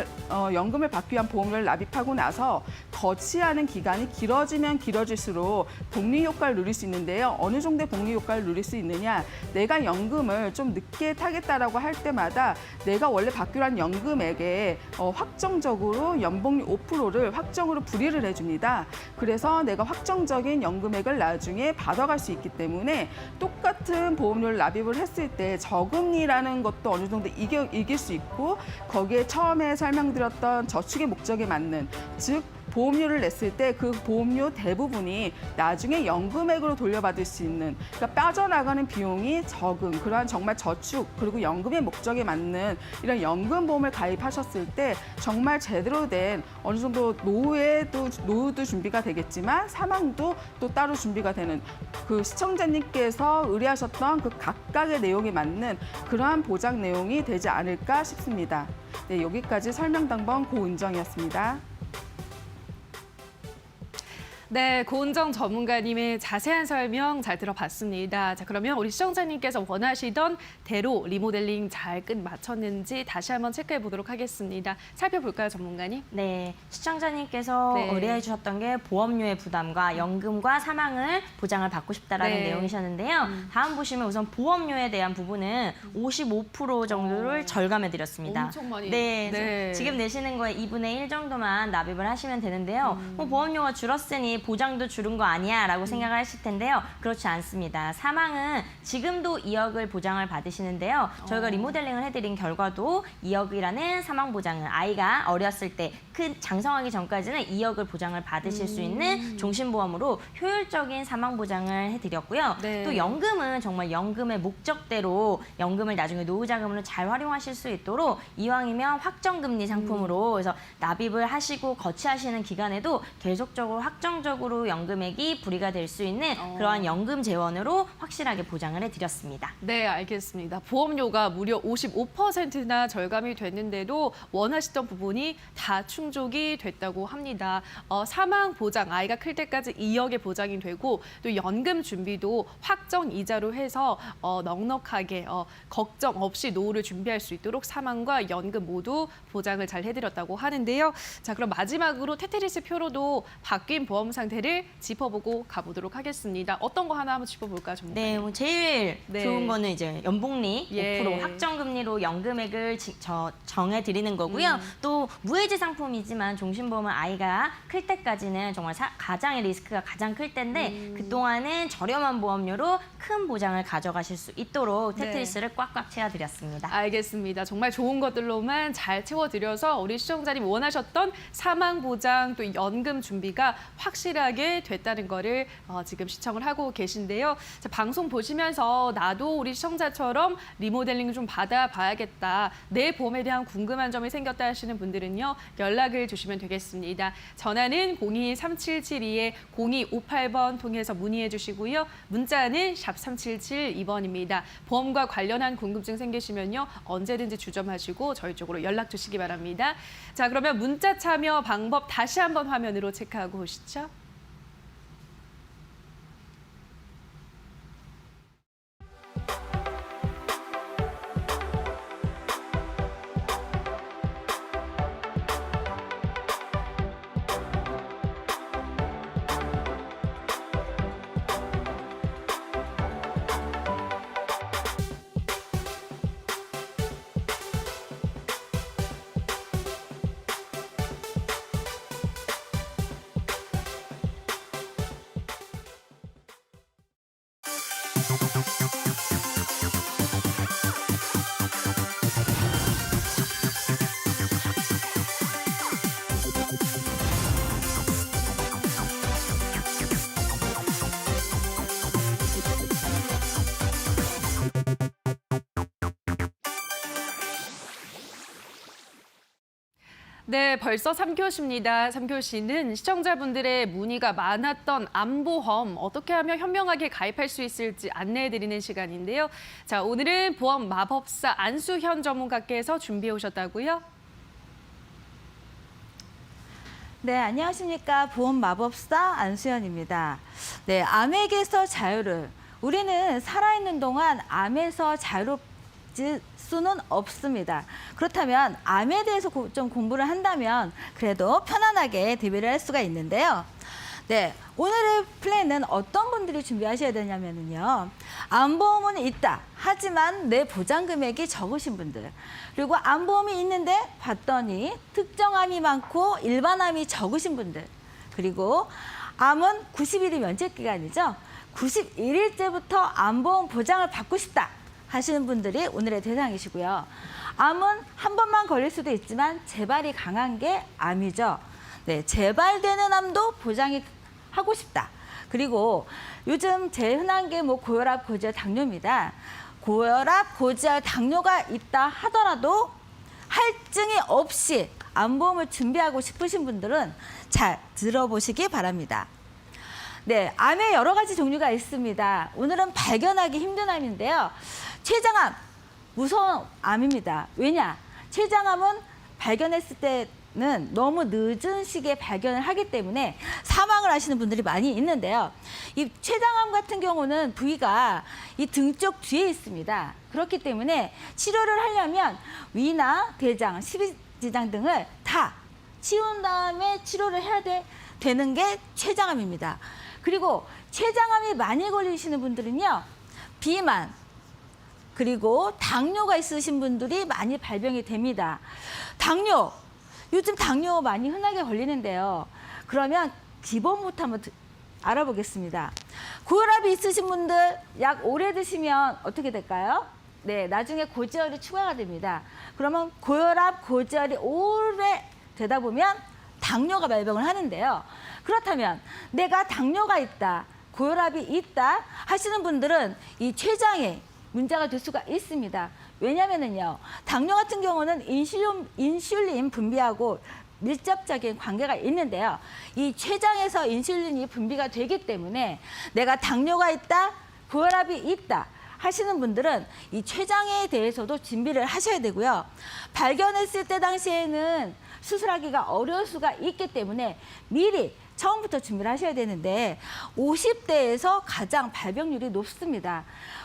D: 받기 위한 보험료를 납입하고 나서 거치하는 기간이 길어지면 길어질수록 복리 효과를 누릴 수 있는데요. 어느 정도의 복리 효과를 누릴 수 있느냐? 내가 연금을 좀 늦게 타겠다라고 할 때마다 내가 원래 받기로 한 연금액에 확정적으로 연복리 5%를 확정으로 불이를 해줍니다. 그래서 내가 확정적인 연금액을 나중에 받아갈 수 있기 때문에 똑같은 보험료를 납입을 했을 때 저금리라는 것도 어느 정도 이길 수 있고 거기에 처음에 설명드렸던 저축의 목적에 맞는, 즉 보험료를 냈을 때 그 보험료 대부분이 나중에 연금액으로 돌려받을 수 있는, 그러니까 빠져나가는 비용이 적은 그러한 정말 저축 그리고 연금의 목적에 맞는 이런 연금보험을 가입하셨을 때 정말 제대로 된 어느 정도 노후도 준비가 되겠지만 사망도 또 따로 준비가 되는, 그 시청자님께서 의뢰하셨던 그 각각의 내용에 맞는 그러한 보장 내용이 되지 않을까 싶습니다. 네, 여기까지 설명당번 고은정이었습니다.
A: 네, 고은정 전문가님의 자세한 설명 잘 들어봤습니다. 자, 그러면 우리 시청자님께서 원하시던 대로 리모델링 잘 끝마쳤는지 다시 한번 체크해 보도록 하겠습니다. 살펴볼까요, 전문가님?
B: 네, 시청자님께서
A: 네.
B: 의뢰해 주셨던 게 보험료의 부담과 연금과 사망을 보장을 받고 싶다라는
A: 네.
B: 내용이셨는데요. 다음 보시면 우선 보험료에 대한 부분은 55% 정도를 절감해 드렸습니다.
A: 엄청 많이.
B: 네,
A: 네.
B: 지금 내시는 거에 2분의 1 정도만 납입을 하시면 되는데요. 뭐 보험료가 줄었으니 보장도 줄은 거 아니야 라고 생각을 하실 텐데요. 그렇지 않습니다. 사망은 지금도 2억을 보장을 받으시는데요. 저희가 리모델링을 해드린 결과도 2억이라는 사망 보장을 아이가 어렸을 때 큰 장성하기 전까지는 2억을 보장을 받으실 수 있는 종신보험으로 효율적인 사망 보장을 해드렸고요.
A: 네.
B: 또 연금은 정말 연금의 목적대로 연금을 나중에 노후자금으로 잘 활용하실 수 있도록 이왕이면 확정금리 상품으로 그래서 납입을 하시고 거치하시는 기간에도 계속적으로 확정적으로 연금액이 불이가 될 수 있는 그러한 연금 재원으로 확실하게 보장을 해드렸습니다.
A: 네, 알겠습니다. 보험료가 무려 55%나 절감이 됐는데도 원하시던 부분이 다 충족이 됐다고 합니다. 사망 보장, 아이가 클 때까지 2억의 보장이 되고 또 연금 준비도 확정 이자로 해서 넉넉하게 걱정 없이 노후를 준비할 수 있도록 사망과 연금 모두 보장을 잘 해드렸다고 하는데요. 자, 그럼 마지막으로 테트리스 표로도 바뀐 보험 상태를 짚어보고 가보도록 하겠습니다. 어떤 거 하나 한번 짚어볼까요, 전문가님?
B: 네, 뭐 제일
A: 네.
B: 좋은 거는 이제 연복리
A: 예.
B: 5% 확정금리로 연금액을 정해드리는 거고요. 또 무해지 상품이지만 종신보험은 아이가 클 때까지는 정말 가장의 리스크가 가장 클 텐데 그동안은 저렴한 보험료로 큰 보장을 가져가실 수 있도록
A: 네.
B: 테트리스를 꽉꽉 채워드렸습니다.
A: 알겠습니다. 정말 좋은 것들로만 잘 채워드려서 우리 시청자님 원하셨던 사망 보장 또 연금 준비가 확실하게 됐다는 거를 지금 시청을 하고 계신데요. 자, 방송 보시면서 나도 우리 시청자처럼 리모델링 좀 받아봐야겠다. 내 보험에 대한 궁금한 점이 생겼다 하시는 분들은요. 연락을 주시면 되겠습니다. 전화는 02-3772-0258번 통해서 문의해 주시고요. 문자는 샵 3772번입니다. 보험과 관련한 궁금증 생기시면요. 언제든지 주점하시고 저희 쪽으로 연락 주시기 바랍니다. 자, 그러면 문자 참여 방법 다시 한번 화면으로 체크하고 오시죠. 네, 벌써 3교시입니다. 3교시는 시청자분들의 문의가 많았던 암보험 어떻게 하면 현명하게 가입할 수 있을지 안내해드리는 시간인데요. 자, 오늘은 보험 마법사 안수현 전문가께서 준비해 오셨다고요?
C: 네, 안녕하십니까. 보험 마법사 안수현입니다. 네, 암에게서 자유를. 우리는 살아있는 동안 암에서 자유롭지 수는 없습니다. 그렇다면 암에 대해서 좀 공부를 한다면 그래도 편안하게 대비를 할 수가 있는데요. 네, 오늘의 플랜은 어떤 분들이 준비하셔야 되냐면요. 암보험은 있다. 하지만 내 보장 금액이 적으신 분들. 그리고 암보험이 있는데 봤더니 특정암이 많고 일반암이 적으신 분들. 그리고 암은 90일이 면책기간이죠. 91일째부터 암보험 보장을 받고 싶다 하시는 분들이 오늘의 대상이시고요. 암은 한 번만 걸릴 수도 있지만 재발이 강한 게 암이죠. 네, 재발되는 암도 보장이 하고 싶다. 그리고 요즘 제일 흔한 게 뭐 고혈압, 고지혈, 당뇨입니다. 고혈압, 고지혈, 당뇨가 있다 하더라도 할증이 없이 암보험을 준비하고 싶으신 분들은 잘 들어보시기 바랍니다. 네, 암의 여러 가지 종류가 있습니다. 오늘은 발견하기 힘든 암인데요. 췌장암, 무서운 암입니다. 왜냐? 췌장암은 발견했을 때는 너무 늦은 시기에 발견을 하기 때문에 사망을 하시는 분들이 많이 있는데요. 이 췌장암 같은 경우는 부위가 이 등 쪽 뒤에 있습니다. 그렇기 때문에 치료를 하려면 위나 대장, 십이지장 등을 다 치운 다음에 치료를 해야 되는 게 췌장암입니다. 그리고 췌장암이 많이 걸리시는 분들은요, 비만, 그리고 당뇨가 있으신 분들이 많이 발병이 됩니다. 당뇨, 요즘 당뇨 많이 흔하게 걸리는데요. 그러면 기본부터 한번 알아보겠습니다. 고혈압이 있으신 분들 약 오래 드시면 어떻게 될까요? 네, 나중에 고지혈이 추가가 됩니다. 그러면 고혈압, 고지혈이 오래 되다 보면 당뇨가 발병을 하는데요. 그렇다면 내가 당뇨가 있다, 고혈압이 있다 하시는 분들은 이 췌장에 문제가 될 수가 있습니다. 왜냐면은요, 당뇨 같은 경우는 인슐린 분비하고 밀접적인 관계가 있는데요. 이 췌장에서 인슐린이 분비가 되기 때문에 내가 당뇨가 있다, 고혈압이 있다 하시는 분들은 이 췌장에 대해서도 준비를 하셔야 되고요. 발견했을 때 당시에는 수술하기가 어려울 수가 있기 때문에 미리 처음부터 준비를 하셔야 되는데 50대에서 가장 발병률이 높습니다.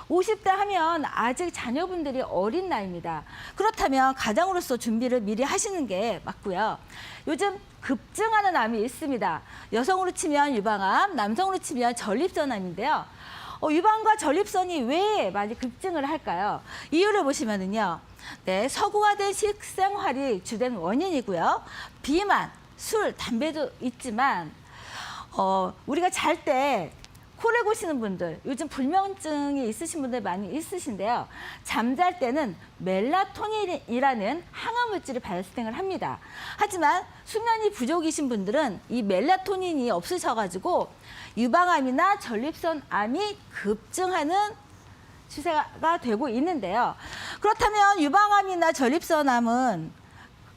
C: 50대 하면 아직 자녀분들이 어린 나이입니다. 그렇다면 가장으로서 준비를 미리 하시는 게 맞고요. 요즘 급증하는 암이 있습니다. 여성으로 치면 유방암, 남성으로 치면 전립선암인데요. 유방과 전립선이 왜 많이 급증을 할까요? 이유를 보시면은요. 네, 서구화된 식생활이 주된 원인이고요. 비만, 술, 담배도 있지만 우리가 잘 때 코를 고시는 분들, 요즘 불면증이 있으신 분들 많이 있으신데요. 잠잘 때는 멜라토닌이라는 항암 물질이 발생을 합니다. 하지만 수면이 부족이신 분들은 이 멜라토닌이 없으셔가지고 유방암이나 전립선암이 급증하는 추세가 되고 있는데요. 그렇다면 유방암이나 전립선암은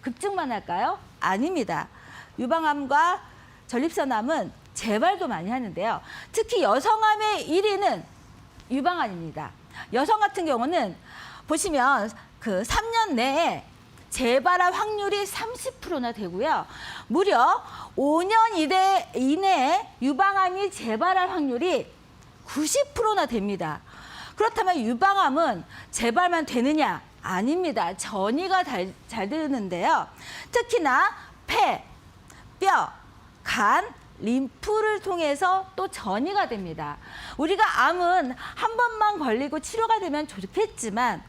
C: 급증만 할까요? 아닙니다. 유방암과 전립선암은 재발도 많이 하는데요. 특히 여성암의 1위는 유방암입니다. 여성 같은 경우는 보시면 그 3년 내에 재발할 확률이 30%나 되고요. 무려 5년 이내에 유방암이 재발할 확률이 90%나 됩니다. 그렇다면 유방암은 재발만 되느냐? 아닙니다. 전이가 잘 되는데요. 특히나 폐, 뼈, 간, 림프를 통해서 또 전이가 됩니다. 우리가 암은 한 번만 걸리고 치료가 되면 좋겠지만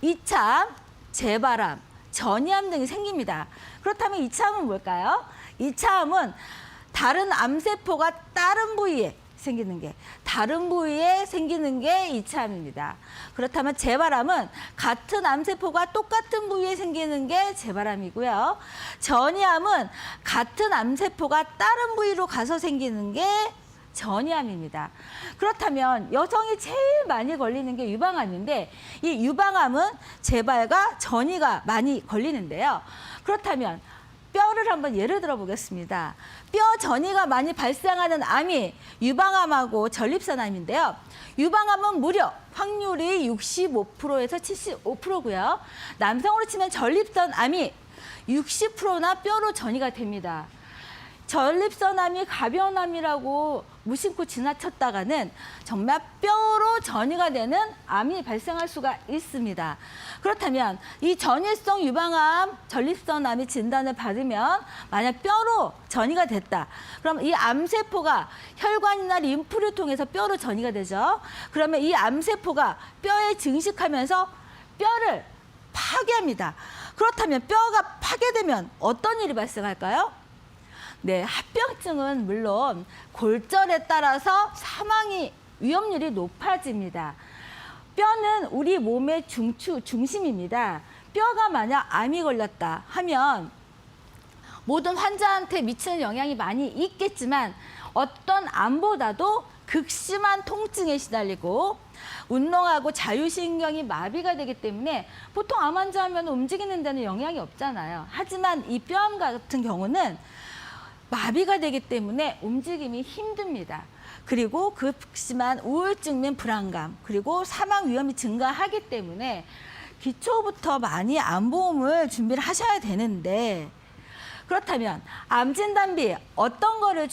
C: 2차 재발암, 전이암 등이 생깁니다. 그렇다면 2차암은 뭘까요? 2차암은 다른 암세포가 다른 부위에 생기는 게 2차암입니다. 그렇다면 재발암은 같은 암세포가 똑같은 부위에 생기는 게 재발암이고요. 전이암은 같은 암세포가 다른 부위로 가서 생기는 게 전이암입니다. 그렇다면 여성이 제일 많이 걸리는 게 유방암인데 이 유방암은 재발과 전이가 많이 걸리는데요. 그렇다면 뼈를 한번 예를 들어 보겠습니다. 뼈 전이가 많이 발생하는 암이 유방암하고 전립선암인데요. 유방암은 무려 확률이 65%에서 75%고요. 남성으로 치면 전립선암이 60%나 뼈로 전이가 됩니다. 전립선암이 가벼운 암이라고 무심코 지나쳤다가는 정말 뼈로 전이가 되는 암이 발생할 수가 있습니다. 그렇다면 이 전이성 유방암, 전립선암이 진단을 받으면 만약 뼈로 전이가 됐다. 그럼 이 암세포가 혈관이나 림프를 통해서 뼈로 전이가 되죠. 그러면 이 암세포가 뼈에 증식하면서 뼈를 파괴합니다. 그렇다면 뼈가 파괴되면 어떤 일이 발생할까요? 네, 합병증은 물론 골절에 따라서 사망의 위험률이 높아집니다. 뼈는 우리 몸의 중심입니다. 뼈가 만약 암이 걸렸다 하면 모든 환자한테 미치는 영향이 많이 있겠지만 어떤 암보다도 극심한 통증에 시달리고 운동하고 자율신경이 마비가 되기 때문에 보통 암 환자하면 움직이는 데는 영향이 없잖아요. 하지만 이 뼈암 같은 경우는 마비가 되기 때문에 움직임이 힘듭니다. 그리고 극심한 우울증 및 불안감, 그리고 사망 위험이 증가하기 때문에 기초부터 많이 암보험을 준비를 하셔야 되는데, 그렇다면 암 진단비 어떤 거를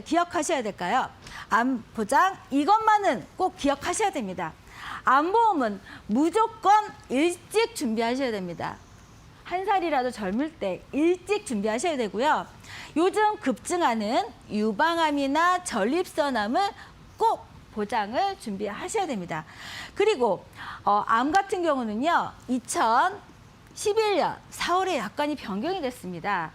C: 기억하셔야 될까요? 암 보장 이것만은 꼭 기억하셔야 됩니다. 암보험은 무조건 일찍 준비하셔야 됩니다. 한 살이라도 젊을 때 일찍 준비하셔야 되고요. 요즘 급증하는 유방암이나 전립선암을 꼭 보장을 준비하셔야 됩니다. 그리고 암 같은 경우는요, 2011년 4월에 약간이 변경이 됐습니다.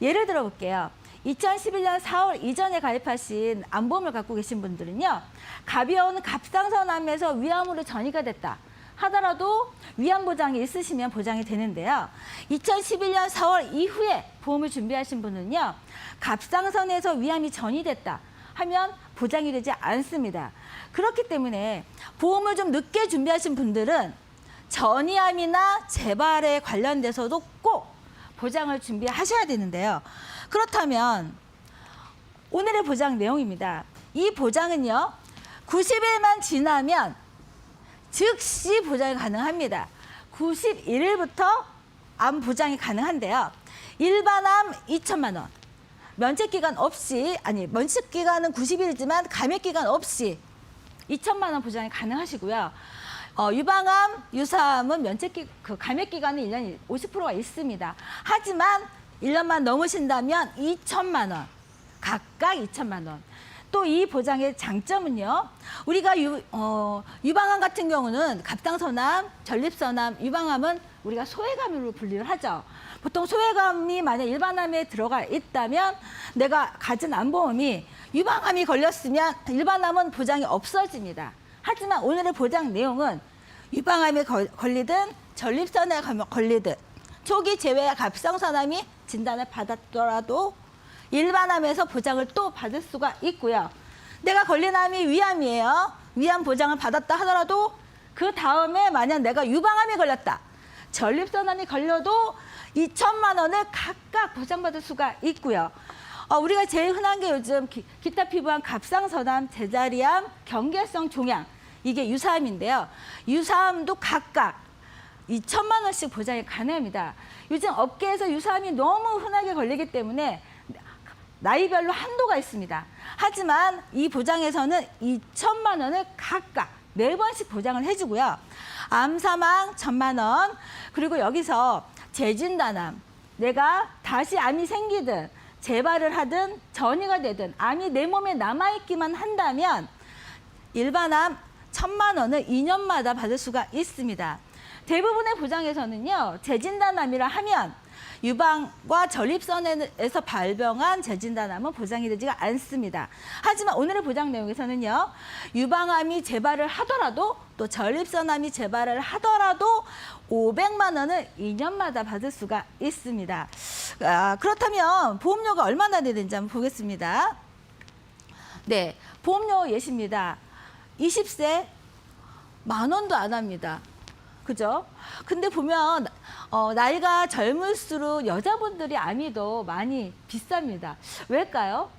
C: 예를 들어 볼게요. 2011년 4월 이전에 가입하신 암보험을 갖고 계신 분들은요, 가벼운 갑상선암에서 위암으로 전이가 됐다 하더라도 위암 보장이 있으시면 보장이 되는데요. 2011년 4월 이후에 보험을 준비하신 분은요, 갑상선에서 위암이 전이됐다 하면 보장이 되지 않습니다. 그렇기 때문에 보험을 좀 늦게 준비하신 분들은 전이암이나 재발에 관련돼서도 꼭 보장을 준비하셔야 되는데요. 그렇다면 오늘의 보장 내용입니다. 이 보장은요, 90일만 지나면 즉시 보장이 가능합니다. 91일부터 암 보장이 가능한데요. 일반암 2천만 원, 면책기간 없이, 면책기간은 90일이지만 감액기간 없이 2천만 원 보장이 가능하시고요. 유방암, 유사암은 감액기간은 1년 50%가 있습니다. 하지만 1년만 넘으신다면 2천만 원, 각각 2천만 원. 또 이 보장의 장점은요, 우리가 유방암 같은 경우는 갑상선암, 전립선암, 유방암은 우리가 소외감으로 분류를 하죠. 보통 소외감이 만약 일반암에 들어가 있다면 내가 가진 암보험이 유방암이 걸렸으면 일반암은 보장이 없어집니다. 하지만 오늘의 보장 내용은 유방암에 걸리든 전립선에 걸리든 초기 재회 갑상선암이 진단을 받았더라도 일반암에서 보장을 또 받을 수가 있고요. 내가 걸린 암이 위암이에요. 위암 보장을 받았다 하더라도 그 다음에 만약 내가 유방암이 걸렸다, 전립선암이 걸려도 2천만 원을 각각 보장받을 수가 있고요. 우리가 제일 흔한 게 요즘 기타 피부암, 갑상선암, 제자리암, 경계성 종양, 이게 유사암인데요. 유사암도 각각 2천만 원씩 보장이 가능합니다. 요즘 업계에서 유사암이 너무 흔하게 걸리기 때문에 나이별로 한도가 있습니다. 하지만 이 보장에서는 2천만 원을 각각 4번씩 보장을 해주고요. 암 사망 1,000만 원, 그리고 여기서 재진단암, 내가 다시 암이 생기든 재발을 하든 전이가 되든 암이 내 몸에 남아있기만 한다면 일반암 1,000만 원을 2년마다 받을 수가 있습니다. 대부분의 보장에서는요, 재진단암이라 하면 유방과 전립선에서 발병한 재진단암은 보장이 되지가 않습니다. 하지만 오늘의 보장 내용에서는요, 유방암이 재발을 하더라도 또 전립선암이 재발을 하더라도 500만 원을 2년마다 받을 수가 있습니다. 그렇다면 보험료가 얼마나 되는지 한번 보겠습니다. 네, 보험료 예시입니다. 20세 10,000원도 안 합니다. 그죠? 근데 보면 나이가 젊을수록 여자분들이 암이 더 많이 비쌉니다. 왜일까요?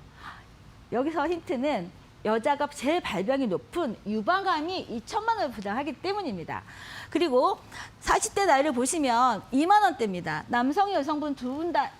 C: 여기서 힌트는 여자가 제일 발병이 높은 유방암이 2천만 원을 보장하기 때문입니다. 그리고 40대 나이를 보시면 2만 원대입니다. 남성, 여성분 두 분 다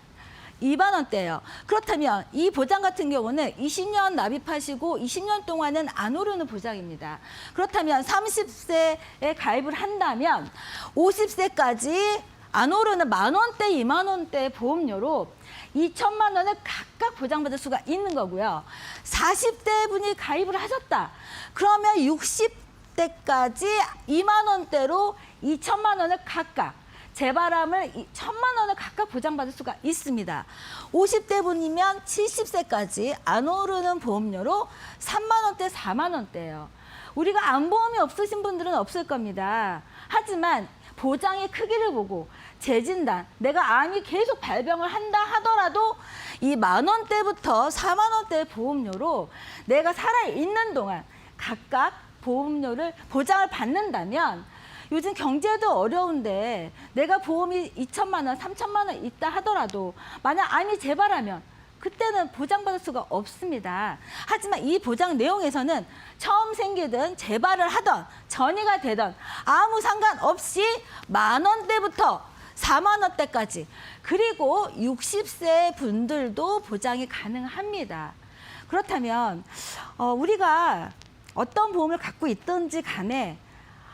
C: 2만 원대예요. 그렇다면 이 보장 같은 경우는 20년 납입하시고 20년 동안은 안 오르는 보장입니다. 그렇다면 30세에 가입을 한다면 50세까지 안 오르는 10,000원대, 2만 원대 보험료로 2천만 원을 각각 보장받을 수가 있는 거고요. 40대 분이 가입을 하셨다. 그러면 60대까지 2만 원대로 2천만 원을 각각, 재발암을 1,000만 원을 각각 보장받을 수가 있습니다. 50대 분이면 70세까지 안 오르는 보험료로 3만 원대, 4만 원대예요. 우리가 암보험이 없으신 분들은 없을 겁니다. 하지만 보장의 크기를 보고 재진단, 내가 암이 계속 발병을 한다 하더라도 이 10,000원대부터 40,000원대 보험료로 내가 살아있는 동안 각각 보험료를 보장을 받는다면 요즘 경제도 어려운데 내가 보험이 2천만 원, 3천만 원 있다 하더라도 만약 암이 재발하면 그때는 보장받을 수가 없습니다. 하지만 이 보장 내용에서는 처음 생기든 재발을 하던 전이가 되던 아무 상관없이 10,000원대부터 40,000원대까지 그리고 60세 분들도 보장이 가능합니다. 그렇다면 우리가 어떤 보험을 갖고 있든지 간에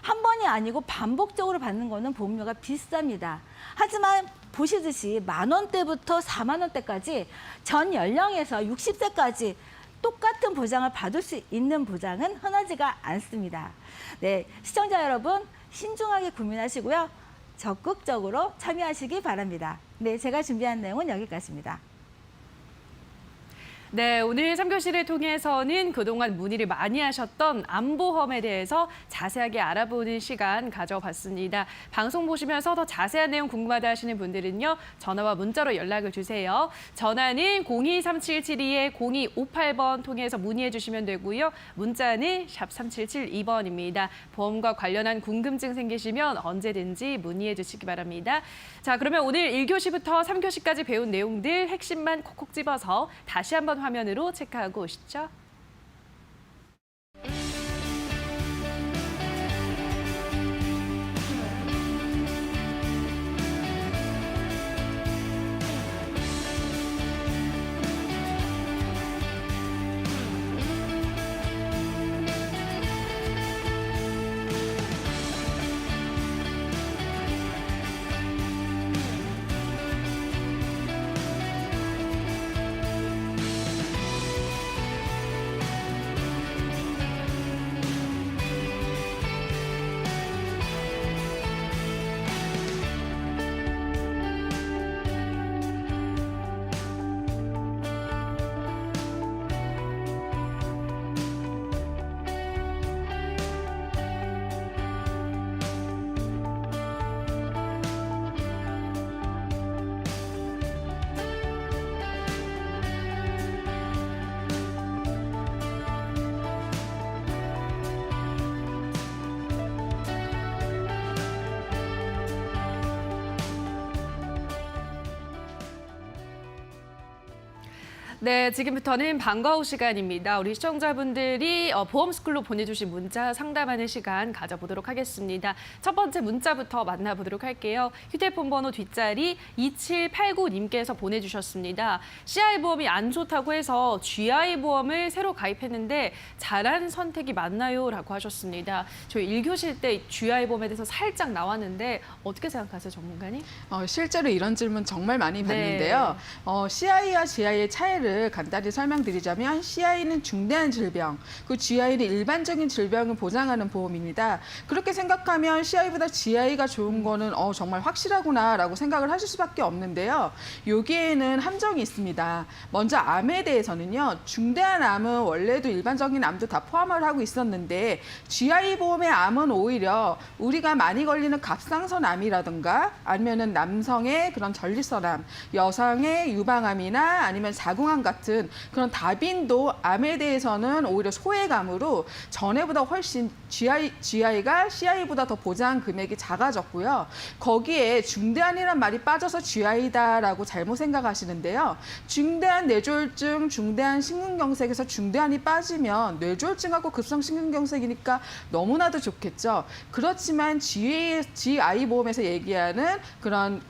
C: 한 번이 아니고 반복적으로 받는 거는 보험료가 비쌉니다. 하지만 보시듯이 10,000원대부터 40,000원대까지 전 연령에서 60세까지 똑같은 보장을 받을 수 있는 보장은 흔하지가 않습니다. 네, 시청자 여러분 신중하게 고민하시고요. 적극적으로 참여하시기 바랍니다. 네, 제가 준비한 내용은 여기까지입니다.
A: 네, 오늘 3교시를 통해서는 그동안 문의를 많이 하셨던 암보험에 대해서 자세하게 알아보는 시간 가져봤습니다. 방송 보시면서 더 자세한 내용 궁금하다 하시는 분들은요. 전화와 문자로 연락을 주세요. 전화는 023772-0258번 통해서 문의해 주시면 되고요. 문자는 샵 3772번입니다. 보험과 관련한 궁금증 생기시면 언제든지 문의해 주시기 바랍니다. 자, 그러면 오늘 1교시부터 3교시까지 배운 내용들 핵심만 콕콕 집어서 다시 한번 화면으로 체크하고 오시죠. 네, 지금부터는 반가운 시간입니다. 우리 시청자분들이 보험스쿨로 보내주신 문자 상담하는 시간 가져보도록 하겠습니다. 첫 번째 문자부터 만나보도록 할게요. 휴대폰 번호 뒷자리 2789님께서 보내주셨습니다. CI보험이 안 좋다고 해서 GI보험을 새로 가입했는데 잘한 선택이 맞나요? 라고 하셨습니다. 저희 1교시 때 GI보험에 대해서 살짝 나왔는데 어떻게 생각하세요, 전문가님?
D: 실제로 이런 질문 정말 많이 받는데요. CI와 GI의 차이를 간단히 설명드리자면 CI는 중대한 질병, 그 GI는 일반적인 질병을 보장하는 보험입니다. 그렇게 생각하면 CI보다 GI가 좋은 거는 정말 확실하구나라고 생각을 하실 수밖에 없는데요. 여기에는 함정이 있습니다. 먼저 암에 대해서는요. 중대한 암은 원래도 일반적인 암도 다 포함을 하고 있었는데 GI 보험의 암은 오히려 우리가 많이 걸리는 갑상선 암이라든가 아니면은 남성의 그런 전립선암, 여성의 유방암이나 아니면 자궁암 같은 그런 다빈도 암에 대해서는 오히려 소외감으로 전에보다 훨씬 GI가 CI보다 더 보장 금액이 작아졌고요. 거기에 중대한이란 말이 빠져서 GI다라고 잘못 생각하시는데요. 중대한 뇌졸중, 중대한 심근경색에서 중대한이 빠지면 뇌졸중하고 급성심근경색이니까 너무나도 좋겠죠. 그렇지만 GI 보험에서 얘기하는 그런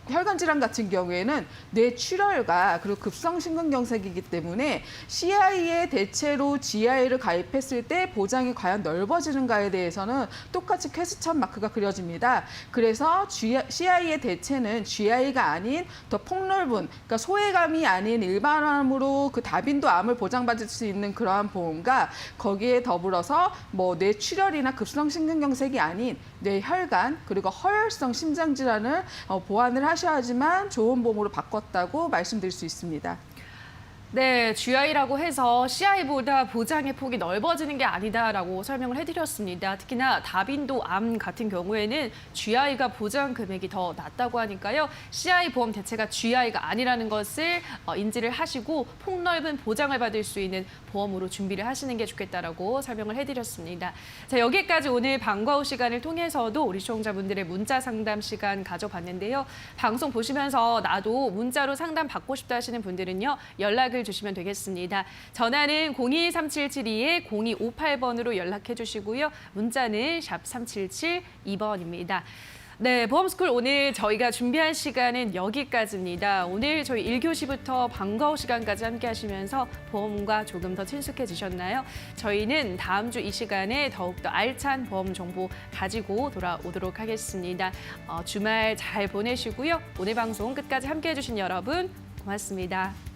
D: 혈관 질환 같은 경우에는 뇌출혈과 그리고 급성심근경색이기 때문에 CI에 대체로 GI를 가입했을 때 보장이 과연 넓어지는가에 대해서는 똑같이 퀘스천 마크가 그려집니다. 그래서 CI의 대체는 GI가 아닌 더 폭넓은, 그러니까 소외감이 아닌 일반암으로 그 다빈도 암을 보장받을 수 있는 그러한 보험과 거기에 더불어서 뭐 뇌출혈이나 급성심근경색이 아닌 뇌혈관 그리고 허혈성 심장질환을 보완을 하셔야지만 좋은 보험으로 바꿨다고 말씀드릴 수 있습니다.
A: 네, GI라고 해서 CI보다 보장의 폭이 넓어지는 게 아니다라고 설명을 해드렸습니다. 특히나 다빈도 암 같은 경우에는 GI가 보장 금액이 더 낮다고 하니까요. CI 보험 대체가 GI가 아니라는 것을 인지를 하시고 폭넓은 보장을 받을 수 있는 보험으로 준비를 하시는 게 좋겠다라고 설명을 해드렸습니다. 자, 여기까지 오늘 방과 후 시간을 통해서도 우리 시청자분들의 문자 상담 시간 가져봤는데요. 방송 보시면서 나도 문자로 상담 받고 싶다 하시는 분들은요. 연락을 주시면 되겠습니다. 전화는 023772-0258번으로 연락해 주시고요. 문자는 샵 3772번입니다. 네, 보험스쿨 오늘 저희가 준비한 시간은 여기까지입니다. 오늘 저희 1교시부터 방과 후 시간까지 함께 하시면서 보험과 조금 더 친숙해지셨나요? 저희는 다음 주 이 시간에 더욱더 알찬 보험 정보 가지고 돌아오도록 하겠습니다. 주말 잘 보내시고요. 오늘 방송 끝까지 함께 해주신 여러분 고맙습니다.